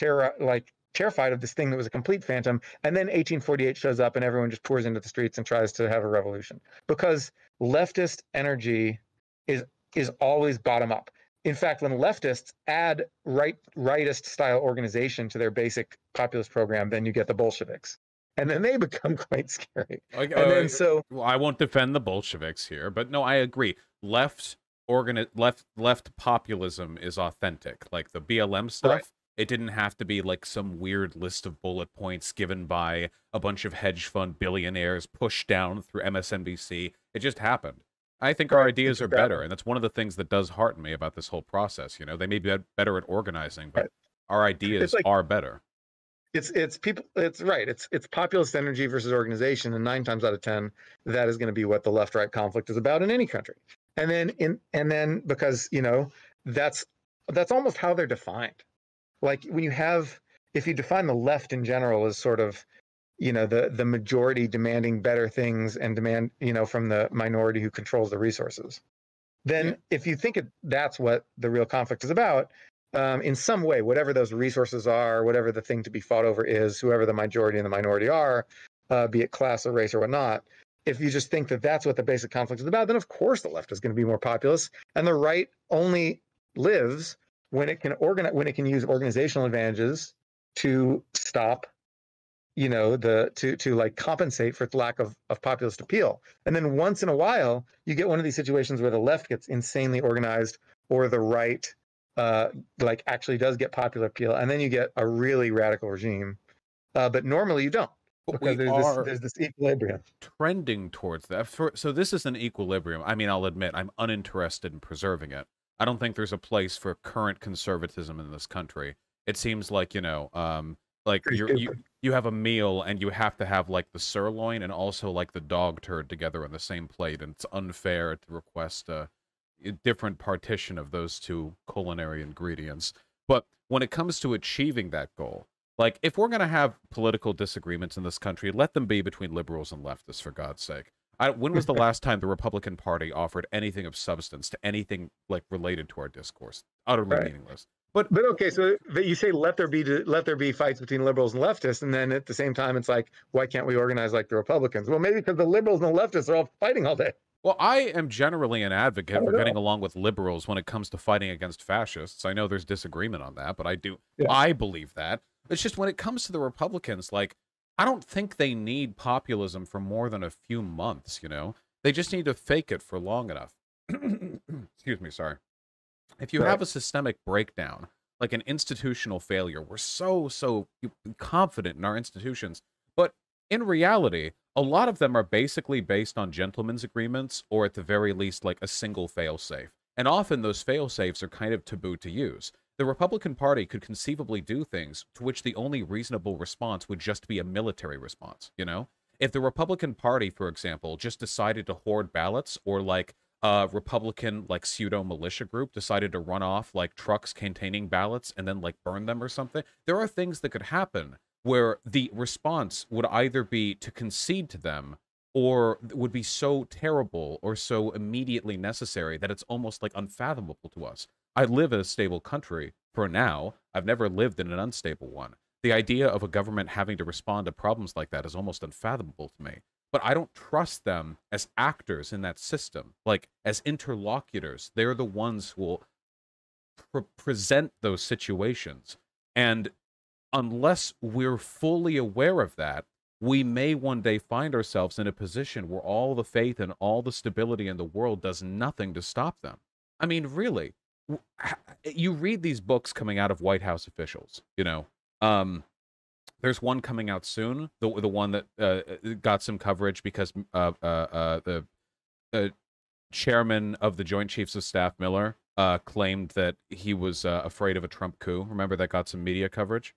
terrified of this thing that was a complete phantom. And then 1848 shows up and everyone just pours into the streets and tries to have a revolution, because leftist energy is always bottom up. In fact, when leftists add rightist style organization to their basic populist program, then you get the Bolsheviks. And then they become quite scary. Like, and then well, I won't defend the Bolsheviks here, but no, I agree. Left populism is authentic. Like the BLM stuff, right. It didn't have to be like some weird list of bullet points given by a bunch of hedge fund billionaires pushed down through MSNBC. It just happened. I think our ideas are better, and that's one of the things that does hearten me about this whole process. You know, they may be better at organizing, but our ideas are better. It's populist energy versus organization, and 9 times out of 10, that is going to be what the left-right conflict is about in any country. And then because that's almost how they're defined. Like if you define the left in general as sort of the majority demanding better things and demand from the minority who controls the resources, then if you think that's what the real conflict is about, in some way, whatever those resources are, whatever the thing to be fought over is, whoever the majority and the minority are, be it class or race or whatnot, if you just think that that's what the basic conflict is about, then of course the left is going to be more populist, and the right only lives when it can use organizational advantages to stop to like compensate for its lack of populist appeal. And then once in a while you get one of these situations where the left gets insanely organized, or the right like actually does get popular appeal, and then you get a really radical regime. But normally you don't, because there's this equilibrium. Trending towards that. So this is an equilibrium. I mean, I'll admit I'm uninterested in preserving it. I don't think there's a place for current conservatism in this country. It seems like, like you have a meal and you have to have like the sirloin and also like the dog turd together on the same plate, and it's unfair to request a different partition of those two culinary ingredients. But when it comes to achieving that goal, like if we're going to have political disagreements in this country, let them be between liberals and leftists, for God's sake. When was the last time the Republican Party offered anything of substance to anything like related to our discourse? Utterly meaningless. But okay, so you say let there be fights between liberals and leftists, and then at the same time it's like, why can't we organize like the Republicans? Well, maybe because the liberals and the leftists are all fighting all day. Well, I am generally an advocate for getting along with liberals when it comes to fighting against fascists. I know there's disagreement on that, but I do. Yeah. I believe that. It's just when it comes to the Republicans, like, I don't think they need populism for more than a few months, They just need to fake it for long enough. Excuse me, sorry. If you have a systemic breakdown, like an institutional failure, we're so confident in our institutions, but in reality, a lot of them are basically based on gentlemen's agreements, or at the very least, like a single failsafe. And often those failsafes are kind of taboo to use. The Republican Party could conceivably do things to which the only reasonable response would just be a military response, If the Republican Party, for example, just decided to hoard ballots, or like a Republican like pseudo militia group decided to run off like trucks containing ballots and then like burn them or something, there are things that could happen where the response would either be to concede to them, or would be so terrible or so immediately necessary that it's almost like unfathomable to us. I live in a stable country for now. I've never lived in an unstable one. The idea of a government having to respond to problems like that is almost unfathomable to me. But I don't trust them as actors in that system, like as interlocutors. They're the ones who will present those situations. And unless we're fully aware of that, we may one day find ourselves in a position where all the faith and all the stability in the world does nothing to stop them. I mean, really, you read these books coming out of White House officials, there's one coming out soon, the one that got some coverage because the chairman of the Joint Chiefs of Staff, Miller, claimed that he was afraid of a Trump coup. Remember, that got some media coverage?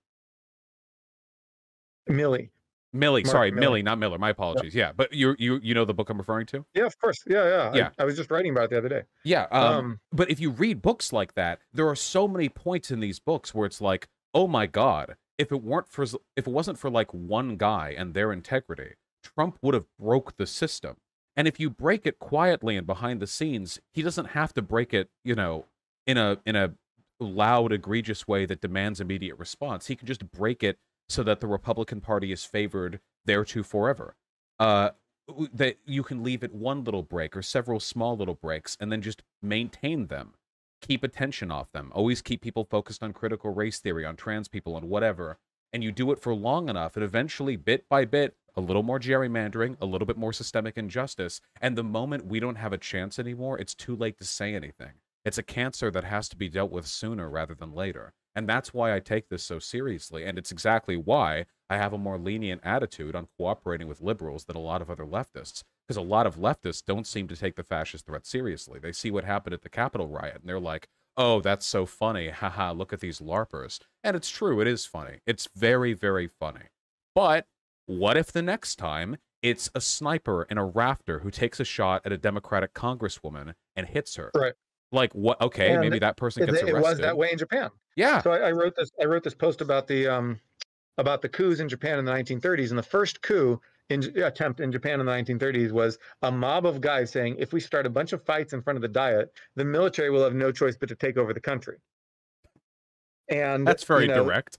Millie, not Miller. My apologies. Yeah, but you know the book I'm referring to? Yeah, of course. Yeah. I was just writing about it the other day. Yeah. But if you read books like that, there are so many points in these books where it's like, oh my God, if it wasn't for like one guy and their integrity, Trump would have broke the system. And if you break it quietly and behind the scenes, he doesn't have to break it, in a loud, egregious way that demands immediate response. He can just break it so that the Republican Party is favored thereto forever. That you can leave it one little break or several small little breaks and then just maintain them. Keep attention off them. Always keep people focused on critical race theory, on trans people, on whatever. And you do it for long enough, and eventually, bit by bit, a little more gerrymandering, a little bit more systemic injustice, and the moment we don't have a chance anymore, it's too late to say anything. It's a cancer that has to be dealt with sooner rather than later. And that's why I take this so seriously, and it's exactly why I have a more lenient attitude on cooperating with liberals than a lot of other leftists. Because a lot of leftists don't seem to take the fascist threat seriously. They see what happened at the Capitol riot, and they're like, oh, that's so funny. Haha, look at these LARPers. And it's true, it is funny. It's very, very funny. But what if the next time it's a sniper in a rafter who takes a shot at a Democratic congresswoman and hits her? Right. Like, what? Okay, maybe that person gets arrested. It was that way in Japan. Yeah. So I wrote this post about the coups in Japan in the 1930s, and the first coup attempt in Japan in the 1930s was a mob of guys saying, if we start a bunch of fights in front of the Diet, the military will have no choice but to take over the country. And that's very direct.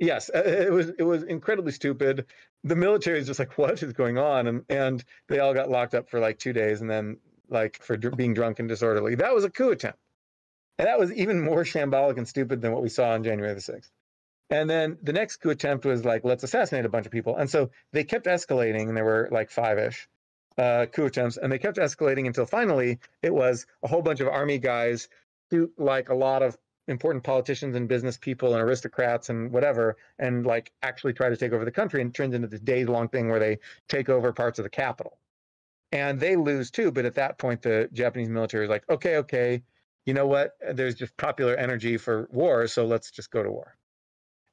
Yes, it was incredibly stupid. The military is just like, what is going on? And they all got locked up for like 2 days, and then like for being drunk and disorderly. That was a coup attempt. And that was even more shambolic and stupid than what we saw on January the 6th. And then the next coup attempt was like, let's assassinate a bunch of people. And so they kept escalating, and there were like 5-ish coup attempts, and they kept escalating until finally it was a whole bunch of army guys shoot like a lot of important politicians and business people and aristocrats and whatever, and like actually try to take over the country, and it turns into this days-long thing where they take over parts of the capital. And they lose too, but at that point the Japanese military is like, okay, you know what? There's just popular energy for war, so let's just go to war.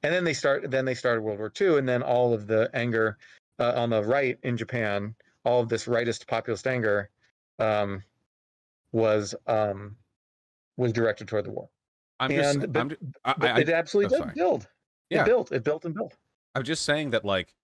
And then they started World War II, and then all of the anger on the right in Japan, all of this rightist populist anger, was directed toward the war. It absolutely did build. Yeah. It built and built. I'm just saying that, like,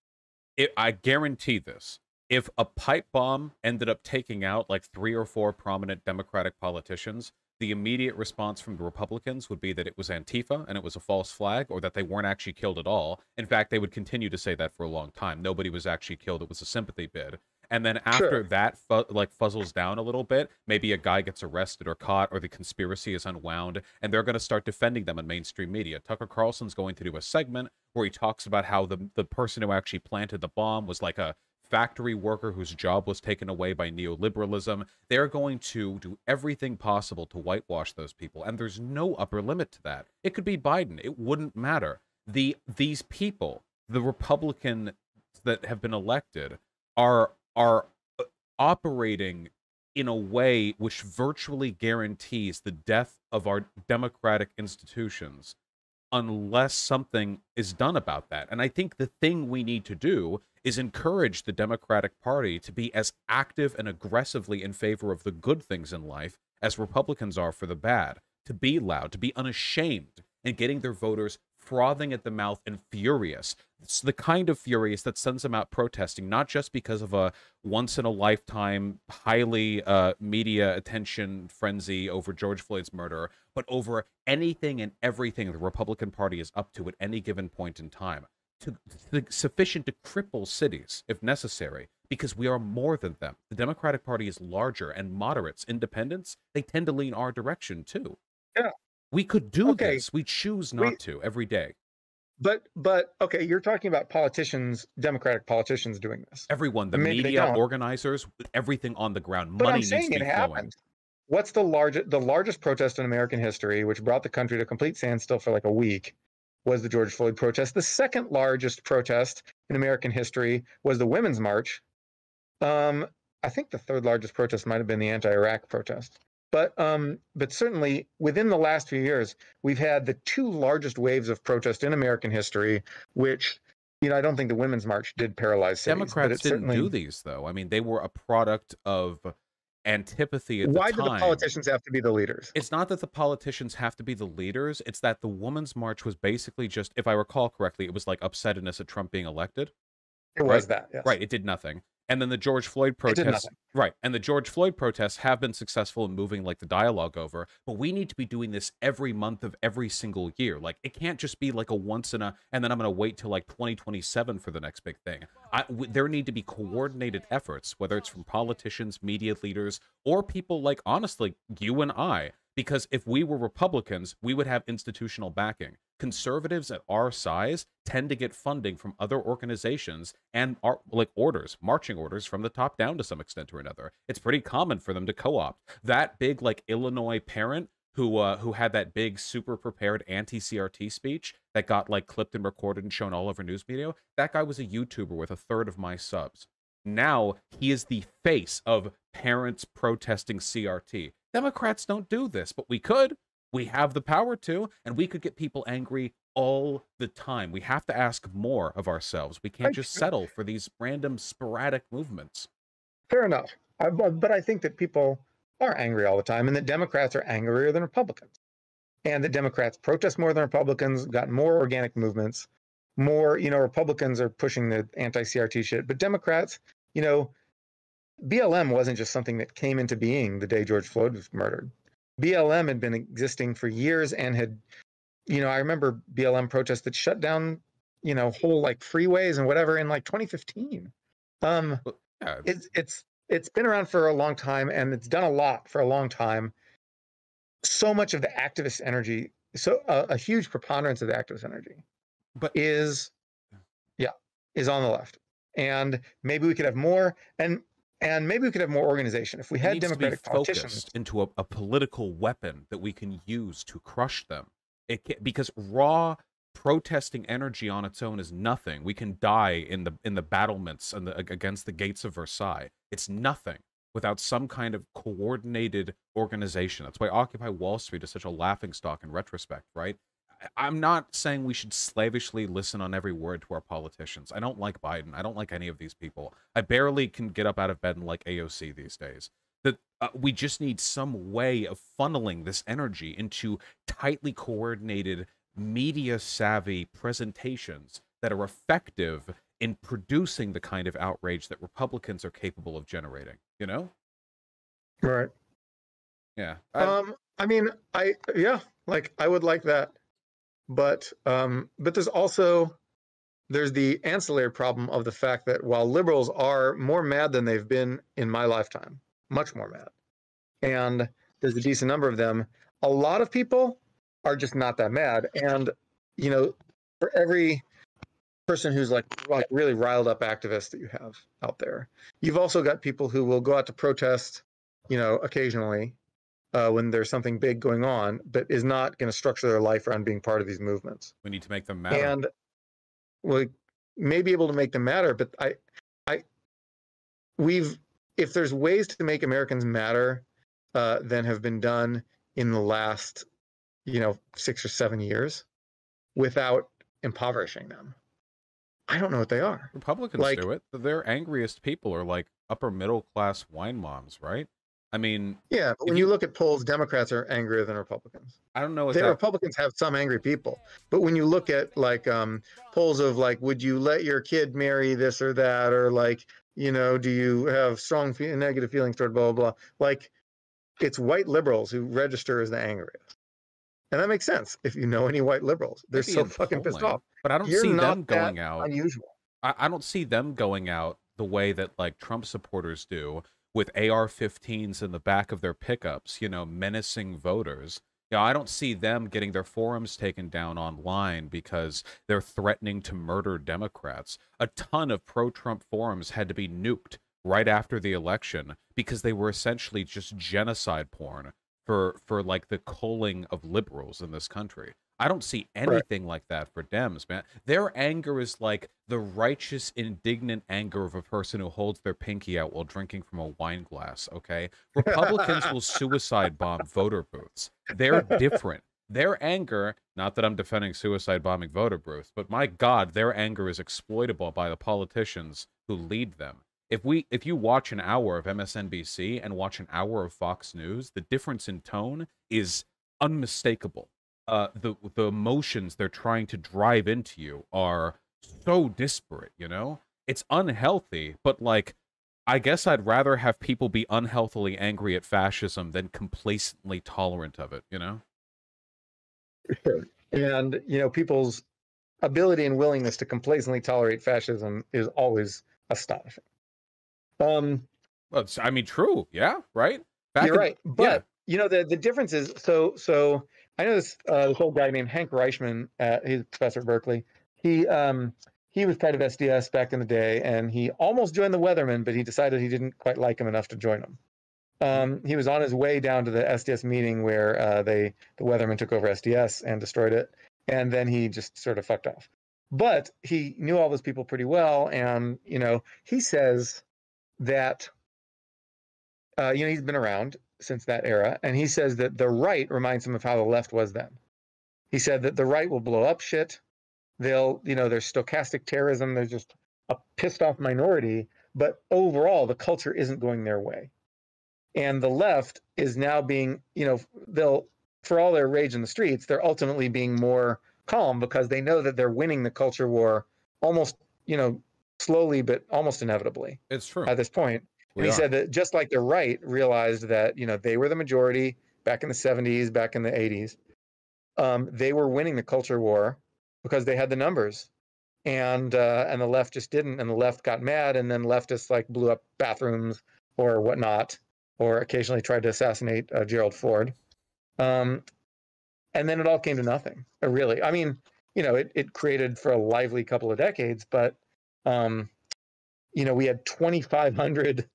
I guarantee this. If a pipe bomb ended up taking out like 3 or 4 prominent Democratic politicians, the immediate response from the Republicans would be that it was Antifa and it was a false flag, or that they weren't actually killed at all. In fact, they would continue to say that for a long time. Nobody was actually killed. It was a sympathy bid. And then after that fuzzles down a little bit, maybe a guy gets arrested or caught, or the conspiracy is unwound, and they're going to start defending them in mainstream media. Tucker Carlson's going to do a segment where he talks about how the person who actually planted the bomb was like a factory worker whose job was taken away by neoliberalism. They're going to do everything possible to whitewash those people, and there's no upper limit to that. It could be Biden. It wouldn't matter. These people, the Republicans that have been elected, are operating in a way which virtually guarantees the death of our democratic institutions unless something is done about that. And I think the thing we need to do is encourage the Democratic Party to be as active and aggressively in favor of the good things in life as Republicans are for the bad, to be loud, to be unashamed, and getting their voters frothing at the mouth and furious. It's the kind of furious that sends them out protesting, not just because of a once-in-a-lifetime, highly media attention frenzy over George Floyd's murder, but over anything and everything the Republican Party is up to at any given point in time. Sufficient to cripple cities, if necessary, because we are more than them. The Democratic Party is larger, and moderates, independents, they tend to lean our direction, too. Yeah. We could do this. We choose not to every day. But okay, you're talking about politicians, Democratic politicians doing this. Everyone, the media, organizers, everything on the ground. Money needs to be flowing. What's the largest protest in American history, which brought the country to complete standstill for like a week, was the George Floyd protest. The second largest protest in American history was the Women's March. I think the third largest protest might have been the anti-Iraq protest. But certainly within the last few years, we've had the 2 largest waves of protest in American history, which, I don't think the Women's March did paralyze cities. Democrats didn't do these, though. I mean, they were a product of antipathy at the time. Why do the politicians have to be the leaders? It's not that the politicians have to be the leaders. It's that the Women's March was basically just, if I recall correctly, it was like upsetness at Trump being elected. It was that, yes. Right, it did nothing. And then the George Floyd protests, right? And the George Floyd protests have been successful in moving like the dialogue over. But we need to be doing this every month of every single year. Like it can't just be like a once in a, and then I'm going to wait till like 2027 for the next big thing. There need to be coordinated efforts, whether it's from politicians, media leaders, or people like honestly you and I. Because if we were Republicans, we would have institutional backing. Conservatives at our size tend to get funding from other organizations and are like orders, marching orders from the top down to some extent or another. It's pretty common for them to co-opt. That big like Illinois parent who had that big super prepared anti-CRT speech that got like clipped and recorded and shown all over news media, that guy was a YouTuber with 1/3 of my subs. Now he is the face of parents protesting CRT. Democrats don't do this, but we could. We have the power to, and we could get people angry all the time. We have to ask more of ourselves. We can't just settle for these random sporadic movements. Fair enough. But I think that people are angry all the time, and that Democrats are angrier than Republicans. And that Democrats protest more than Republicans, got more organic movements, more, Republicans are pushing the anti-CRT shit, but Democrats, BLM wasn't just something that came into being the day George Floyd was murdered. BLM had been existing for years and had, I remember BLM protests that shut down, whole like freeways and whatever in like 2015. It's been around for a long time and it's done a lot for a long time. So much of the activist energy, a huge preponderance of the activist energy, is on the left. And maybe we could have more, and maybe we could have more organization if we had Democratic politicians into a political weapon that we can use to crush them. Because raw protesting energy on its own is nothing. We can die in the battlements and against the gates of Versailles. It's nothing without some kind of coordinated organization. That's why Occupy Wall Street is such a laughingstock in retrospect, right? I'm not saying we should slavishly listen on every word to our politicians. I don't like Biden. I don't like any of these people. I barely can get up out of bed and like AOC these days. That we just need some way of funneling this energy into tightly coordinated, media-savvy presentations that are effective in producing the kind of outrage that Republicans are capable of generating. Right. Yeah. I would like that. But there's the ancillary problem of the fact that while liberals are more mad than they've been in my lifetime, much more mad, and there's a decent number of them, a lot of people are just not that mad. And, for every person who's like really riled up activist that you have out there, you've also got people who will go out to protest, occasionally, when there's something big going on, but is not going to structure their life around being part of these movements. We need to make them matter. And we may be able to make them matter, but if there's ways to make Americans matter than have been done in the last, 6 or 7 years without impoverishing them, I don't know what they are. Republicans do it. Their angriest people are like upper middle class wine moms, right? I mean, yeah, but when you look at polls, Democrats are angrier than Republicans. I don't know if Republicans have some angry people, but when you look at polls of would you let your kid marry this or that, or do you have strong negative feelings toward blah blah blah, it's white liberals who register as the angriest, and that makes sense if you know any white liberals. They're so fucking pissed off. But I don't see them going out. Unusual. I don't see them going out the way that Trump supporters do, with AR-15s in the back of their pickups, menacing voters. I don't see them getting their forums taken down online because they're threatening to murder Democrats. A ton of pro-Trump forums had to be nuked right after the election because they were essentially just genocide porn for the culling of liberals in this country. I don't see anything like that for Dems, man. Their anger is like the righteous, indignant anger of a person who holds their pinky out while drinking from a wine glass, okay? Republicans will suicide bomb voter booths. They're different. Their anger, not that I'm defending suicide bombing voter booths, but my God, their anger is exploitable by the politicians who lead them. If you watch an hour of MSNBC and watch an hour of Fox News, the difference in tone is unmistakable. The emotions they're trying to drive into you are so disparate, It's unhealthy, but I guess I'd rather have people be unhealthily angry at fascism than complacently tolerant of it, you know? Sure. And, people's ability and willingness to complacently tolerate fascism is always astonishing. Well, I mean, true. Yeah, right? You're right. But, the difference is, so I know this old guy named Hank Reichman, he's a professor at Berkeley. He was part of SDS back in the day, and he almost joined the Weathermen, but he decided he didn't quite like him enough to join them. He was on his way down to the SDS meeting where the Weathermen took over SDS and destroyed it, and then he just sort of fucked off. But he knew all those people pretty well, and he says that he's been around since that era, and he says that the right reminds him of how the left was then. He said that the right will blow up shit. There's stochastic terrorism. There's just a pissed off minority, but overall the culture isn't going their way. And the left is now being, for all their rage in the streets, they're ultimately being more calm because they know that they're winning the culture war almost, slowly, but almost inevitably. It's true. At this point. And he said that just like the right realized that, they were the majority back in the 70s, back in the 80s, they were winning the culture war because they had the numbers. And the left just didn't. And the left got mad, and then leftists like blew up bathrooms or whatnot, or occasionally tried to assassinate Gerald Ford. And then it all came to nothing, really. I mean, it created for a lively couple of decades, but, we had 2,500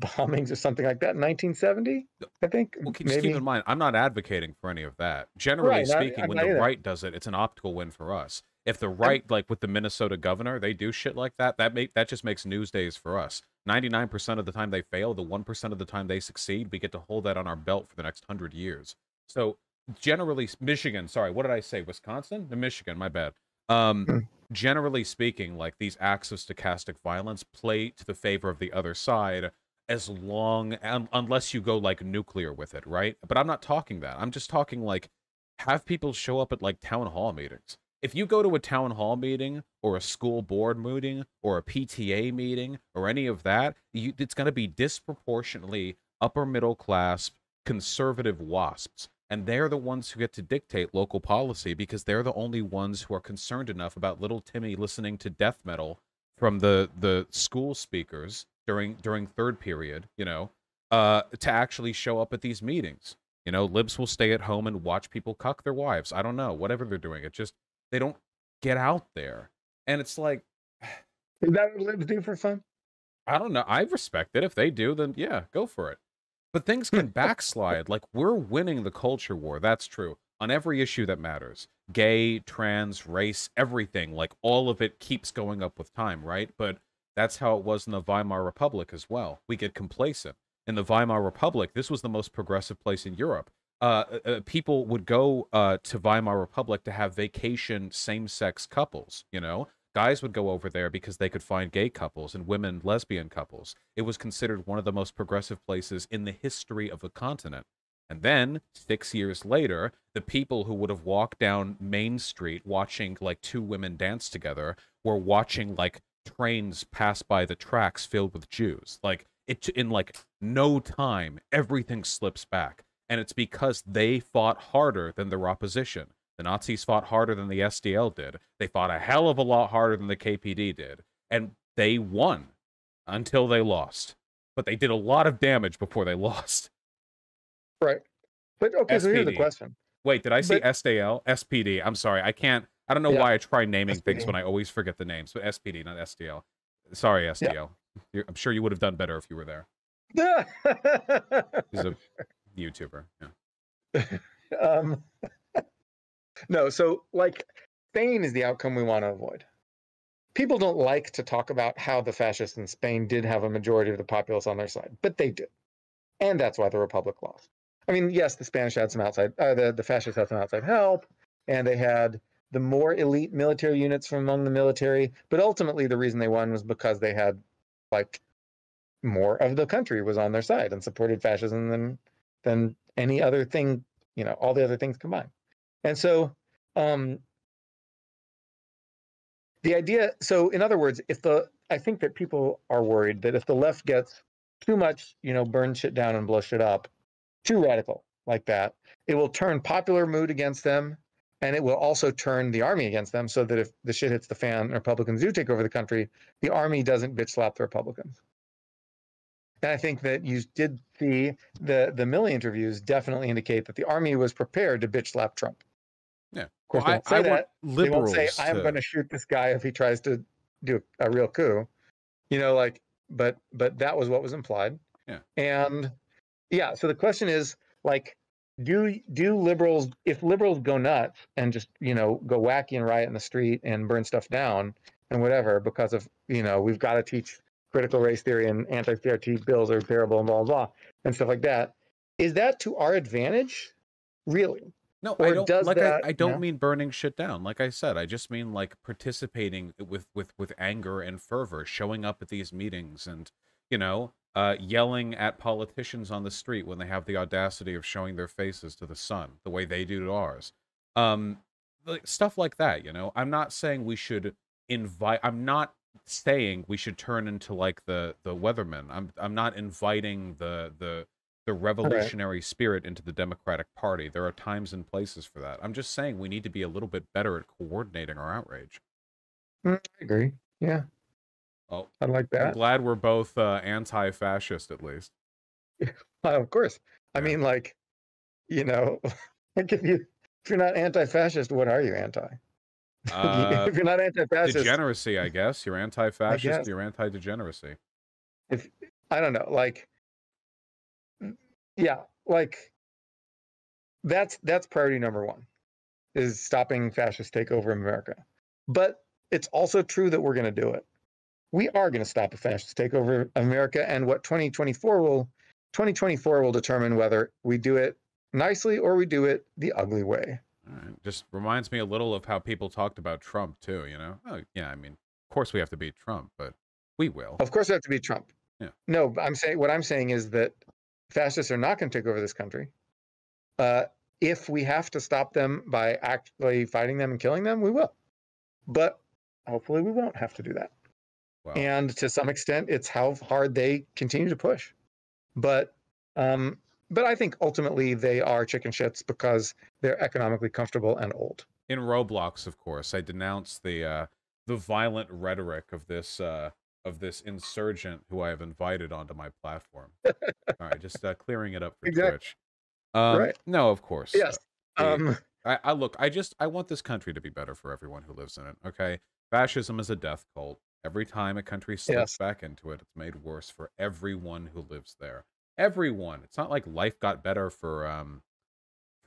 bombings or something like that in 1970, I think. Well, just keep in mind, I'm not advocating for any of that. Generally speaking, when the right does it, it's an optical win for us. If the right, like with the Minnesota governor, they do shit like that, that just makes news days for us. 99% of the time they fail, the 1% of the time they succeed, we get to hold that on our belt for the next 100 years. So generally, Michigan, sorry, what did I say? Wisconsin? No, Michigan, my bad. Generally speaking, like these acts of stochastic violence play to the favor of the other side, unless you go like nuclear with it, right? But I'm not talking that. I'm just talking like have people show up at like town hall meetings. If you go to a town hall meeting or a school board meeting or a PTA meeting or any of that, it's going to be disproportionately upper middle class conservative wasps. And they're the ones who get to dictate local policy because they're the only ones who are concerned enough about little Timmy listening to death metal from the school speakers during third period, to actually show up at these meetings. Libs will stay at home and watch people cuck their wives. I don't know, whatever they're doing. They don't get out there. And it's like... Is that what libs do for fun? I don't know. I respect it. If they do, then yeah, go for it. But things can backslide. Like, we're winning the culture war. That's true. On every issue that matters. Gay, trans, race, everything. Like, all of it keeps going up with time, right? But that's how it was in the Weimar Republic as well. We get complacent. In the Weimar Republic, this was the most progressive place in Europe. People would go to Weimar Republic to have vacation same-sex couples, Guys would go over there because they could find gay couples and women lesbian couples. It was considered one of the most progressive places in the history of the continent. And then, 6 years later, the people who would have walked down Main Street watching, like, two women dance together were watching, like, trains pass by the tracks filled with Jews. Like, in, like, no time, everything slips back. And it's because they fought harder than their opposition. The Nazis fought harder than the SDL did. They fought a hell of a lot harder than the KPD did. And they won until they lost. But they did a lot of damage before they lost. Right. But okay, SPD. So here's the question. Wait, did I say SDL? SPD. I'm sorry. I don't know why I try naming SPD. Things when I always forget the names. But SPD, not SDL. Sorry, SDL. Yeah. I'm sure you would have done better if you were there. He's a YouTuber. Yeah. No, so like Spain is the outcome we want to avoid. People don't like to talk about how the fascists in Spain did have a majority of the populace on their side, but they did. And that's why the Republic lost. I mean, yes, the Spanish had some the fascists had some outside help, and they had the more elite military units from among the military, but ultimately the reason they won was because they had like more of the country was on their side and supported fascism than any other thing, all the other things combined. And so the idea, so in other words, if the I think that people are worried that if the left gets too much, burn shit down and blow shit up, too radical like that, it will turn popular mood against them, and it will also turn the army against them, so that if the shit hits the fan and Republicans do take over the country, the army doesn't bitch slap the Republicans. And I think that you did see the Milley interviews definitely indicate that the army was prepared to bitch slap Trump. Yeah. Of course, well, they won't say that. They won't say, I'm going to shoot this guy if he tries to do a real coup. But that was what was implied. Yeah. And yeah, so the question is, do liberals, if liberals go nuts and just, go wacky and riot in the street and burn stuff down and whatever, because of, we've got to teach critical race theory and anti-CRT bills are terrible and blah, blah, blah, and stuff like that. Is that to our advantage? Really? No, or I don't. I don't mean burning shit down. Like I said, I just mean participating with anger and fervor, showing up at these meetings and yelling at politicians on the street when they have the audacity of showing their faces to the sun, the way they do to ours. Stuff like that. I'm not saying we should invite. I'm not saying we should turn into like the weathermen. I'm not inviting the revolutionary spirit into the Democratic Party. There are times and places for that. I'm just saying we need to be a little bit better at coordinating our outrage. I agree. Yeah. Oh, I like that. I'm glad we're both anti-fascist, at least. Of course. I mean, if you're not anti-fascist, what are you anti? If you're not anti-fascist, degeneracy, I guess. You're anti-fascist. You're anti-degeneracy. I don't know, that's priority number one, is stopping fascist takeover of America. But it's also true that we're going to do it. We are going to stop a fascist takeover of America, and what 2024 will determine whether we do it nicely or we do it the ugly way. All right. Just reminds me a little of how people talked about Trump too. Oh yeah, I mean, of course we have to beat Trump, but we will. Of course we have to beat Trump. Yeah. No, what I'm saying is that fascists are not going to take over this country. If we have to stop them by actually fighting them and killing them, we will. But hopefully we won't have to do that. Wow. And to some extent, it's how hard they continue to push. But I think ultimately they are chicken shits because they're economically comfortable and old. In Roblox, of course, I denounce the violent rhetoric of this insurgent who I have invited onto my platform. All right, just clearing it up for Twitch. Right. No, of course. Yes. I want this country to be better for everyone who lives in it. Okay, fascism is a death cult. Every time a country slips back into it, it's made worse for everyone who lives there. Everyone. It's not like life got better for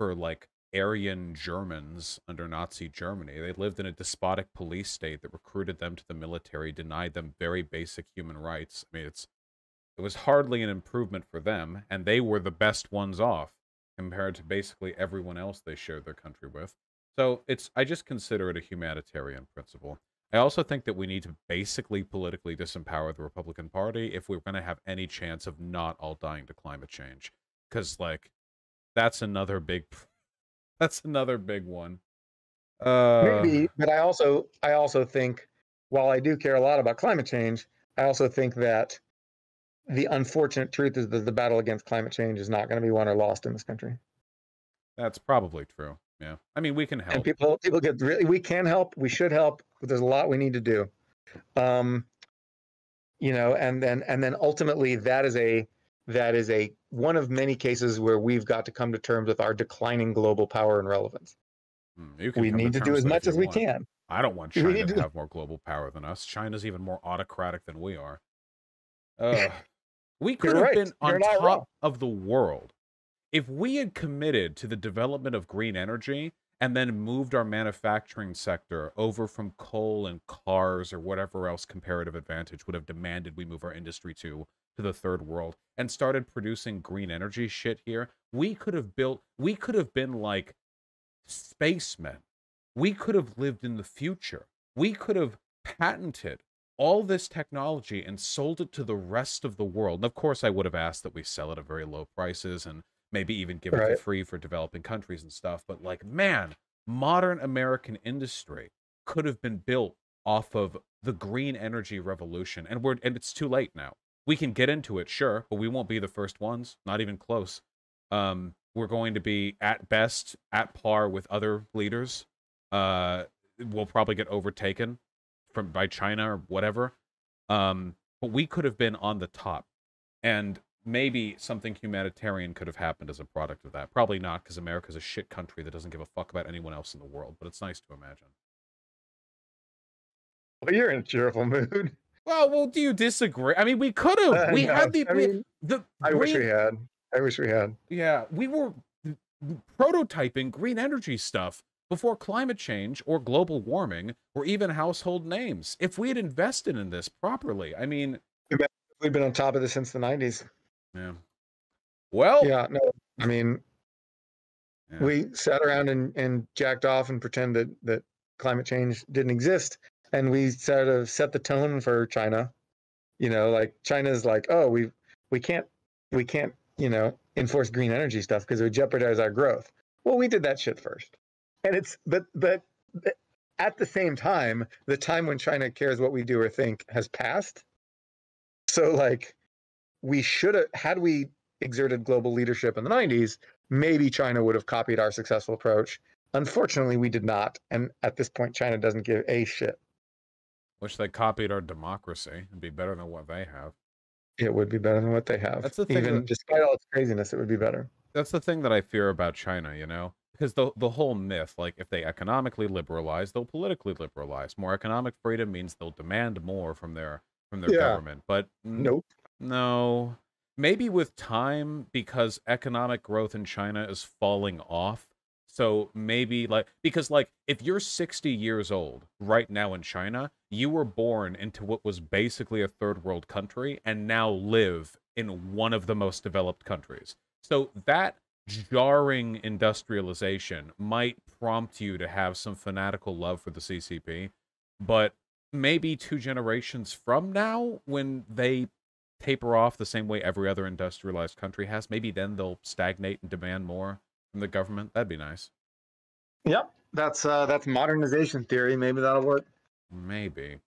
like Aryan Germans under Nazi Germany. They lived in a despotic police state that recruited them to the military, denied them very basic human rights. I mean, it was hardly an improvement for them, and they were the best ones off compared to basically everyone else they shared their country with. So I just consider it a humanitarian principle. I also think that we need to basically politically disempower the Republican Party if we're going to have any chance of not all dying to climate change. Because, that's another big one. Maybe, but I also think, while I do care a lot about climate change, I also think that the unfortunate truth is that the battle against climate change is not going to be won or lost in this country. Then probably true. Yeah. I mean, we can help. And people get we can help, we should help, but there's a lot we need to do. And then ultimately that is a one of many cases where we've got to come to terms with our declining global power and relevance. We need to do as much as we can. I don't want China to have more global power than us. China's even more autocratic than we are. We could have been on top of the world if we had committed to the development of green energy and then moved our manufacturing sector over from coal and cars or whatever else comparative advantage would have demanded we move our industry to the third world and started producing green energy shit here. We could have been like spacemen. We could have lived in the future. We could have patented all this technology and sold it to the rest of the world. And of course, I would have asked that we sell it at very low prices and maybe even give it for free for developing countries and stuff. But man, modern American industry could have been built off of the green energy revolution, and it's too late now. We can get into it, sure, but we won't be the first ones, not even close. We're going to be at best at par with other leaders. We'll probably get overtaken by China or whatever. But we could have been on the top, and maybe something humanitarian could have happened as a product of that. Probably not, because America's a shit country that doesn't give a fuck about anyone else in the world, but it's nice to imagine. Well, you're in a cheerful mood. Well, do you disagree? I mean, we could have. We had the. I wish we had. I wish we had. Yeah, we were prototyping green energy stuff before climate change or global warming or even household names. If we had invested in this properly, I mean, we've been on top of this since the 90s. Yeah. Well. Yeah. No. I mean, we sat around and jacked off and pretended that climate change didn't exist, and we sort of set the tone for China. You know, like China's like, oh, we can't enforce green energy stuff because it would jeopardize our growth. Well, we did that shit first, and it's but at the same time, the time when China cares what we do or think has passed. So like, we should have, had we exerted global leadership in the 90s, maybe China would have copied our successful approach. Unfortunately, we did not, and at this point, China doesn't give a shit. Wish they copied our democracy. It'd be better than what they have. It would be better than what they have. That's the thing. Even despite all its craziness, it would be better. That's the thing that I fear about China, you know? Because the whole myth, like, if they economically liberalize, they'll politically liberalize. More economic freedom means they'll demand more from their government. But nope. No. Maybe with time, because economic growth in China is falling off. So maybe, like, because, like, if you're 60 years old right now in China, you were born into what was basically a third world country and now live in one of the most developed countries. So that jarring industrialization might prompt you to have some fanatical love for the CCP, but maybe 2 generations from now, when they taper off the same way every other industrialized country has, maybe then they'll stagnate and demand more from the government. That'd be nice. Yep, that's modernization theory. Maybe that'll work. Maybe.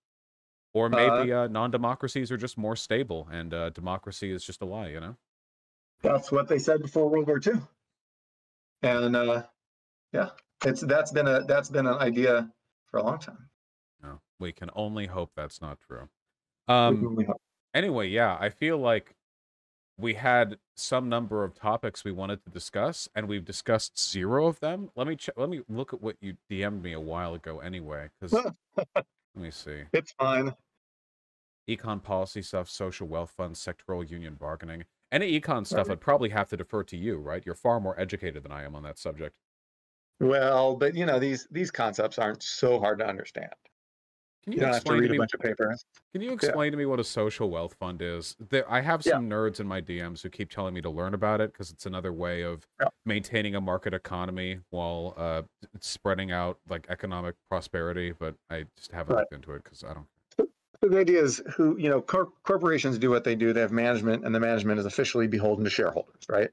Or maybe non-democracies are just more stable, and democracy is just a lie, you know? That's what they said before World War II. And yeah, that's been an idea for a long time. No, we can only hope that's not true. Anyway, yeah, I feel like we had some number of topics we wanted to discuss, and we've discussed 0 of them. Let me look at what you DM'd me a while ago anyway, because let me see. It's fine. Econ policy stuff, social wealth funds, sectoral union bargaining. Any econ stuff, I'd probably have to defer to you, right? You're far more educated than I am on that subject. Well, but you know, these concepts aren't so hard to understand. Can you don't have to read a bunch of papers. Can you explain to me what a social wealth fund is? I have some nerds in my DMs who keep telling me to learn about it because it's another way of maintaining a market economy while spreading out like economic prosperity. But I just haven't looked into it because I don't. So the idea is, corporations do what they do. They have management, and the management is officially beholden to shareholders, right?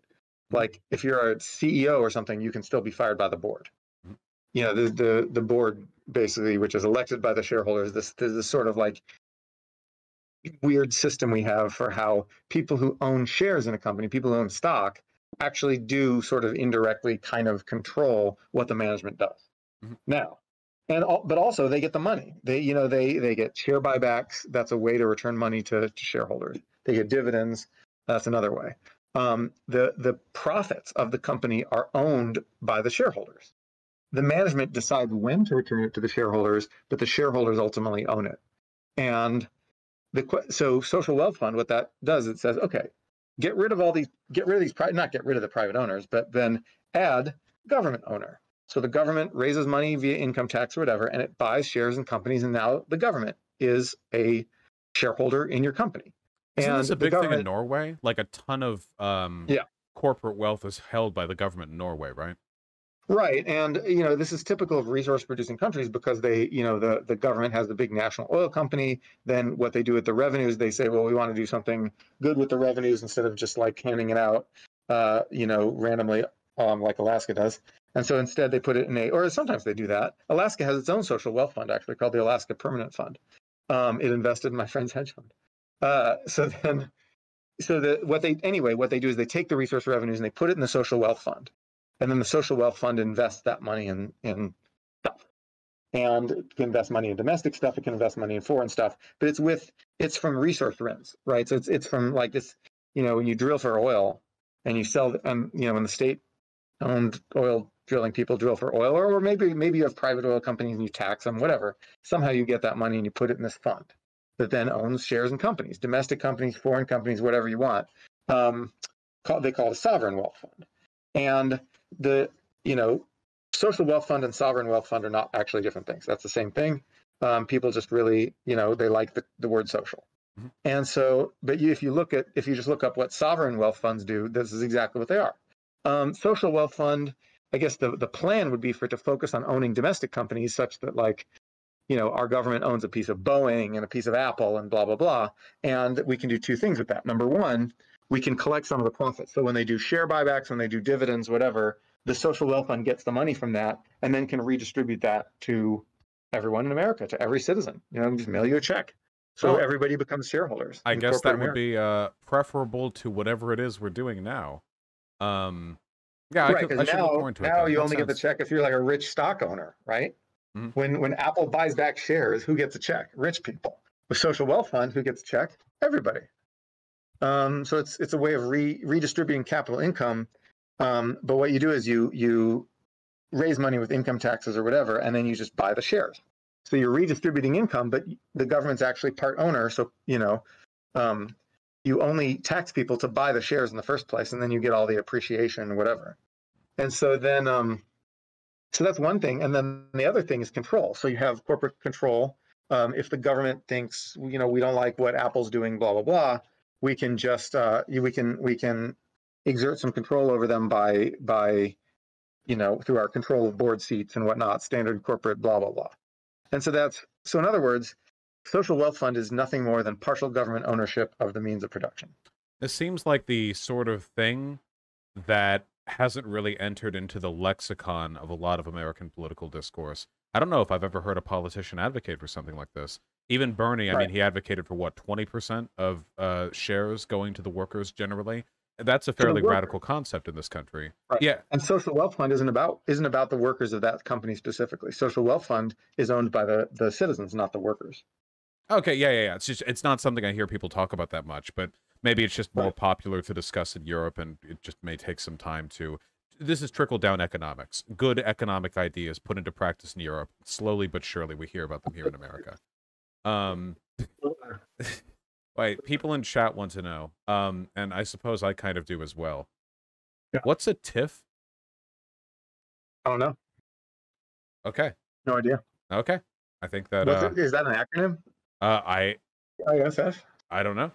Like if you're a CEO or something, you can still be fired by the board. You know, the board basically, which is elected by the shareholders. This sort of like weird system we have for how people who own shares in a company, people who own stock, actually do sort of indirectly kind of control what the management does. Now, but also they get the money. They get share buybacks. That's a way to return money to shareholders. They get dividends. That's another way. The profits of the company are owned by the shareholders. The management decides when to return it to the shareholders, but the shareholders ultimately own it. And so social wealth fund, what that does, it says, okay, not get rid of the private owners, but then add government owner. So the government raises money via income tax or whatever, and it buys shares in companies, and now the government is a shareholder in your company. Isn't this a big thing in Norway? Like a ton of corporate wealth is held by the government in Norway, right? Right, and this is typical of resource-producing countries because they, the government has the big national oil company. Then what they do with the revenues, they say, well, we want to do something good with the revenues instead of just like handing it out, randomly, like Alaska does. And so instead they put it in or sometimes they do that. Alaska has its own social wealth fund, actually, called the Alaska Permanent Fund. It invested in my friend's hedge fund. What they do is they take the resource revenues and they put it in the social wealth fund, and then the social wealth fund invests that money in stuff. And it can invest money in domestic stuff. It can invest money in foreign stuff. But it's from resource rents, right? So it's from like this, when you drill for oil and you sell, when the state-owned oil drilling people drill for oil, or maybe you have private oil companies and you tax them, whatever. Somehow you get that money and you put it in this fund that then owns shares in companies, domestic companies, foreign companies, whatever you want. They call it a sovereign wealth fund. And the social wealth fund and sovereign wealth fund are not actually different things. That's the same thing. People just really, they like the word social. Mm-hmm. And so, but if you just look up what sovereign wealth funds do, this is exactly what they are. Social wealth fund, I guess the plan would be for it to focus on owning domestic companies such that our government owns a piece of Boeing and a piece of Apple and blah, blah, blah. And we can do two things with that. Number one, we can collect some of the profits. So when they do share buybacks, when they do dividends, whatever, the social wealth fund gets the money from that and then can redistribute that to everyone in America, to every citizen. Just mail you a check. So everybody becomes shareholders. I guess that would be preferable to whatever it is we're doing now. Yeah, right, because now you only get the check if you're like a rich stock owner, right? Mm-hmm. When Apple buys back shares, who gets a check? Rich people. With social wealth fund, who gets a check? Everybody. So it's a way of redistributing capital income. But what you do is you raise money with income taxes or whatever, and then you just buy the shares. So you're redistributing income, but the government's actually part owner. So you only tax people to buy the shares in the first place, and then you get all the appreciation or whatever. And so then, so that's one thing. And then the other thing is control. So you have corporate control. If the government thinks, we don't like what Apple's doing, blah, blah, blah, we can just, we can exert some control over them by through our control of board seats and whatnot, standard corporate, blah, blah, blah. And so in other words, social wealth fund is nothing more than partial government ownership of the means of production. This seems like the sort of thing that hasn't really entered into the lexicon of a lot of American political discourse. I don't know if I've ever heard a politician advocate for something like this. Even Bernie, I mean, he advocated for what, 20% of shares going to the workers generally? That's a fairly radical concept in this country. Right. Yeah. And social wealth fund isn't about the workers of that company specifically. Social wealth fund is owned by the citizens, not the workers. Okay, yeah. It's not something I hear people talk about that much, but maybe it's just more popular to discuss in Europe, and it just may take some time to. This is trickle-down economics. Good economic ideas put into practice in Europe. Slowly but surely, we hear about them here in America. Wait, people in chat want to know, and I suppose I kind of do as well. Yeah. What's a TIFF? I don't know. Okay. No idea. Okay. I think that... is that an acronym? ISF? I don't know.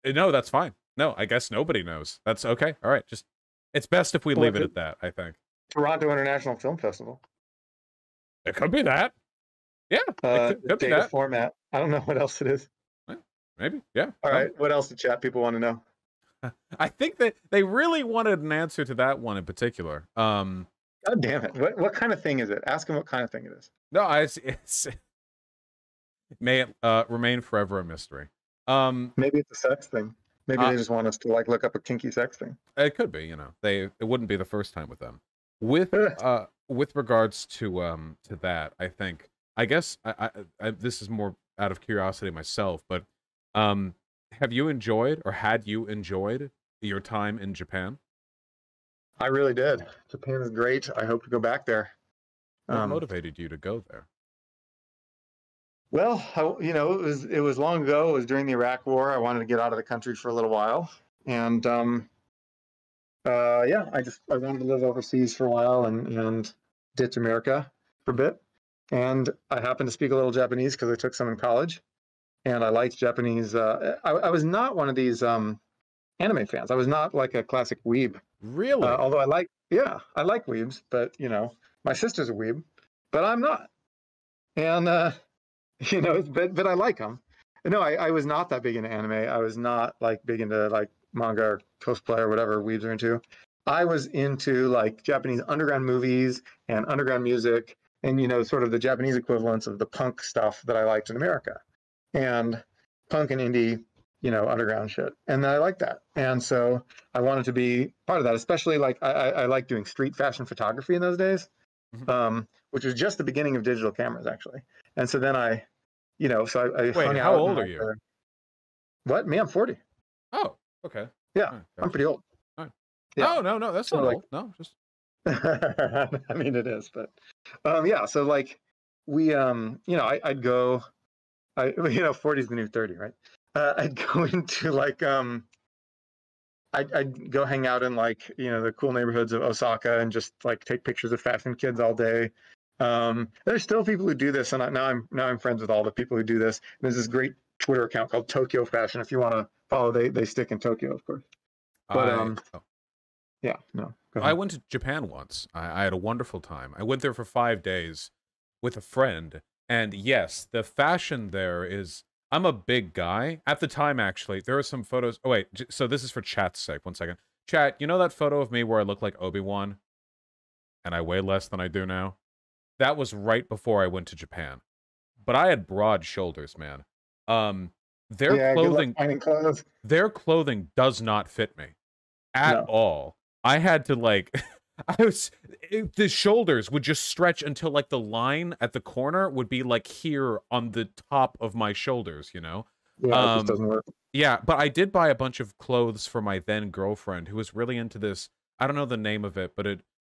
No, that's fine. No, I guess nobody knows. That's okay. All right. Just, it's best if we leave it at that, I think. Toronto International Film Festival. It could be that. Yeah. It could be that. Format. I don't know what else it is. Maybe, yeah. All right, what else did chat people want to know? I think that they really wanted an answer to that one in particular. God damn it. What kind of thing is it? Ask them what kind of thing it is. No, it's may it remain forever a mystery. Maybe it's a sex thing. Maybe they just want us to look up a kinky sex thing. It could be, it wouldn't be the first time with them. With regards to that, I guess this is more out of curiosity myself, but have you enjoyed, or had you enjoyed, your time in Japan? I really did. Japan is great. I hope to go back there. What motivated you to go there? Well, it was long ago. It was during the Iraq War. I wanted to get out of the country for a little while, and I wanted to live overseas for a while and ditch America for a bit. And I happened to speak a little Japanese because I took some in college. And I liked Japanese. I was not one of these anime fans. I was not like a classic weeb. Really? Although I like weebs, but my sister's a weeb, but I'm not. And but I like them. No, I was not that big into anime. I was not big into manga or cosplay or whatever weebs are into. I was into Japanese underground movies and underground music, and sort of the Japanese equivalents of the punk stuff that I liked in America. and punk and indie, underground shit. And I like that. And so I wanted to be part of that, especially like I like doing street fashion photography in those days, which was just the beginning of digital cameras, actually. And so then I Wait, hung how out. old are you? What? Me, I'm 40. Oh, okay. Yeah, right, I'm pretty old. Right. Yeah. No, that's not old. No, just. I mean, it is, but yeah. So like, we, I'd go, 40 is the new 30, right? I'd go into like, I'd go hang out in like, the cool neighborhoods of Osaka and just like take pictures of fashion kids all day. There's still people who do this, and now I'm friends with all the people who do this. And there's this great Twitter account called Tokyo Fashion. If you want to follow, they stick in Tokyo, of course. But yeah, no. I went to Japan once. I had a wonderful time. I went there for 5 days with a friend, and yes, the fashion there is. I'm a big guy. At the time, actually, there are some photos. Oh, wait. So this is for chat's sake. 1 second. Chat, you know that photo of me where I look like Obi-Wan? And I weigh less than I do now? That was right before I went to Japan. But I had broad shoulders, man. Their clothing does not fit me. At all. I had to, like... the shoulders would just stretch until like the line at the corner would be like here on the top of my shoulders, Yeah, it just doesn't work. Yeah, but I did buy a bunch of clothes for my then girlfriend who was really into this. I don't know the name of it, but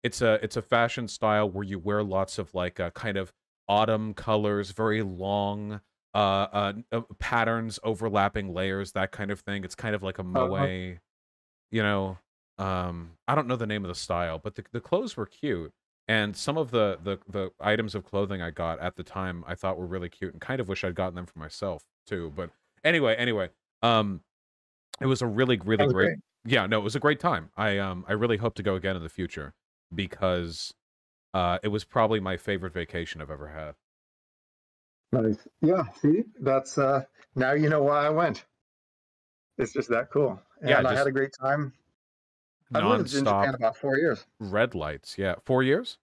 it's a fashion style where you wear lots of like kind of autumn colors, very long patterns, overlapping layers, that kind of thing. It's kind of like a moe, I don't know the name of the style, but the clothes were cute, and some of the items of clothing I got at the time I thought were really cute, and kind of wish I'd gotten them for myself too. But anyway, it was a really great. Yeah, no, it was a great time. I really hope to go again in the future because it was probably my favorite vacation I've ever had. Nice. Yeah, see, that's now you know why I went. It's just that cool. And yeah, I had a great time. I've lived in Japan about 4 years. Red lights, yeah. 4 years?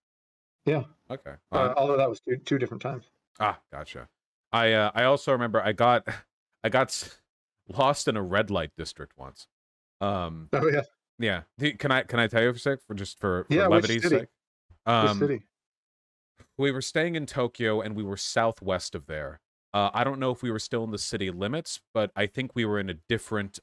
Yeah. Okay. Although that was two different times. Ah, gotcha. I also remember I got lost in a red light district once. Oh yeah. Yeah. Can I tell you for a sec for levity's sake? Which city? We were staying in Tokyo and we were southwest of there. I don't know if we were still in the city limits, but I think we were in a different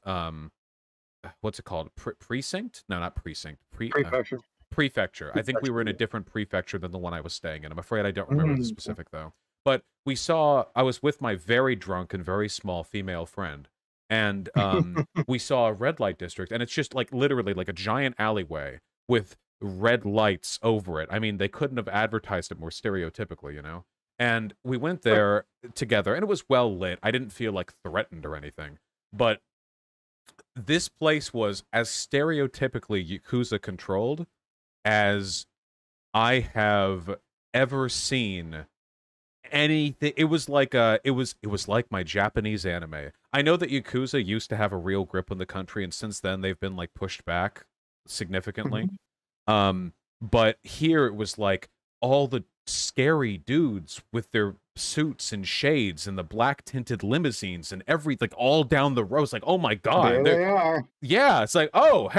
what's it called? Precinct? No, not precinct. Prefecture. Prefecture. I think we were in a different prefecture than the one I was staying in. I'm afraid I don't remember the specific, though. But I was with my very drunk and very small female friend, and we saw a red light district, and it's just like literally like a giant alleyway with red lights over it. I mean, they couldn't have advertised it more stereotypically, And we went there together, and it was well lit. I didn't feel like threatened or anything, but this place was as stereotypically Yakuza controlled as I have ever seen anything. It was like it was like my Japanese anime. I know that Yakuza used to have a real grip on the country, and since then they've been like pushed back significantly. But here it was like all the scary dudes with their suits and shades and the black tinted limousines and everything all down the road. It's like, oh my god, there they are. Yeah, it's like, oh,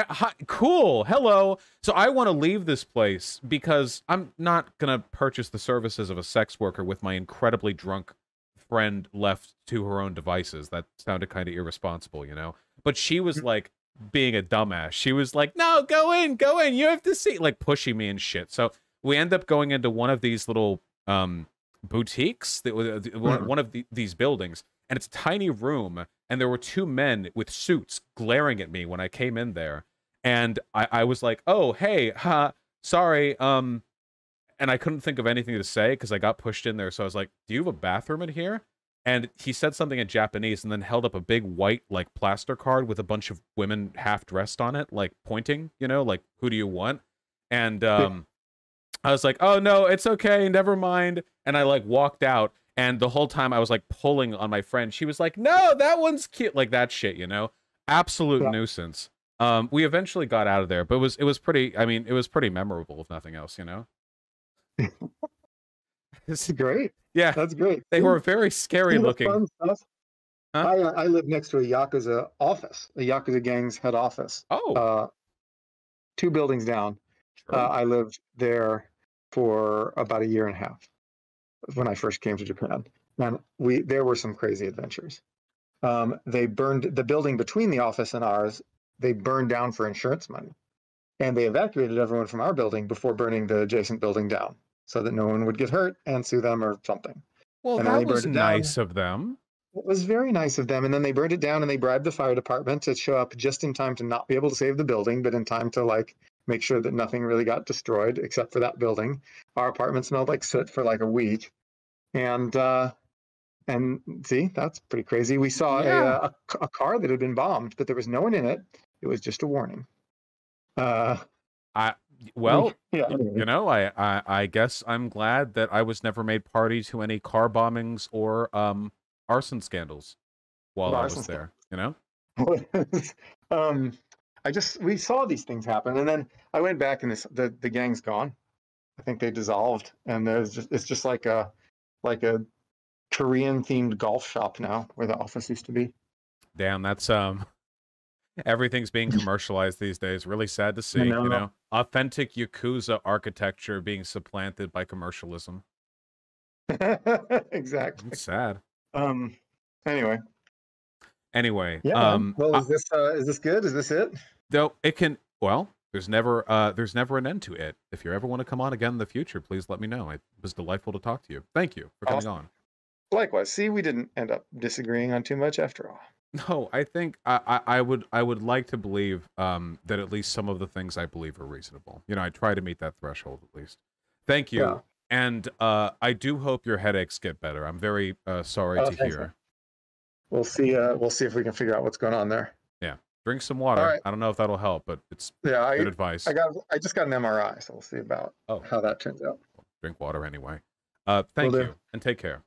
cool, hello. So I want to leave this place because I'm not gonna purchase the services of a sex worker with my incredibly drunk friend left to her own devices. That sounded kind of irresponsible, But she was like being a dumbass. She was like, no, go in, you have to see, like pushing me and shit. So we end up going into one of these little boutiques, one of these buildings, and it's a tiny room, and there were two men with suits glaring at me when I came in there, and I was like, oh, hey, sorry, and I couldn't think of anything to say because I got pushed in there, so I was like, do you have a bathroom in here? And he said something in Japanese and then held up a big white, like, plaster card with a bunch of women half-dressed on it, like, pointing, like, who do you want? And I was like, oh, no, it's okay, never mind. And I, like, walked out, and the whole time I was, like, pulling on my friend. She was like, no, that one's cute. Like, that shit, Absolute nuisance. We eventually got out of there, but it was pretty, it was pretty memorable, if nothing else, It's great. Yeah. That's great. They were very scary looking. Fun stuff. Huh? I live next to a Yakuza office, a Yakuza gang's head office. Oh. 2 buildings down. Sure. I lived there for about a year and a half when I first came to Japan. And there were some crazy adventures. They burned the building between the office and ours. They burned down for insurance money. And they evacuated everyone from our building before burning the adjacent building down so that no one would get hurt and sue them or something. Well, and that was nice of them. It was very nice of them. And then they burned it down and they bribed the fire department to show up just in time to not be able to save the building, but in time to like make sure that nothing really got destroyed except for that building. Our apartment smelled like soot for like a week. And see, that's pretty crazy. We saw a car that had been bombed, but there was no one in it. It was just a warning. Well, you know, I guess I'm glad that I was never made party to any car bombings or arson scandals while I was there. You know, we saw these things happen, and then I went back, and the gang's gone. I think they dissolved, and it's just like a Korean themed golf shop now where the office used to be. Damn, that's everything's being commercialized these days. Really sad to see, you know, authentic Yakuza architecture being supplanted by commercialism. Exactly. It's sad. Anyway. Yeah. Well, is this good? Is this it? Though it can. Well, there's never an end to it. If you ever want to come on again in the future, please let me know. It was delightful to talk to you. Thank you for coming on. Likewise. See, we didn't end up disagreeing on too much after all. No, I think I would like to believe that at least some of the things I believe are reasonable. You know, I try to meet that threshold at least. Thank you. Yeah. And I do hope your headaches get better. I'm very sorry to hear. You. We'll see if we can figure out what's going on there. Yeah. Drink some water. Right. I don't know if that'll help, but it's good advice. I just got an MRI, so we'll see about how that turns out. Drink water anyway. Thank you and take care.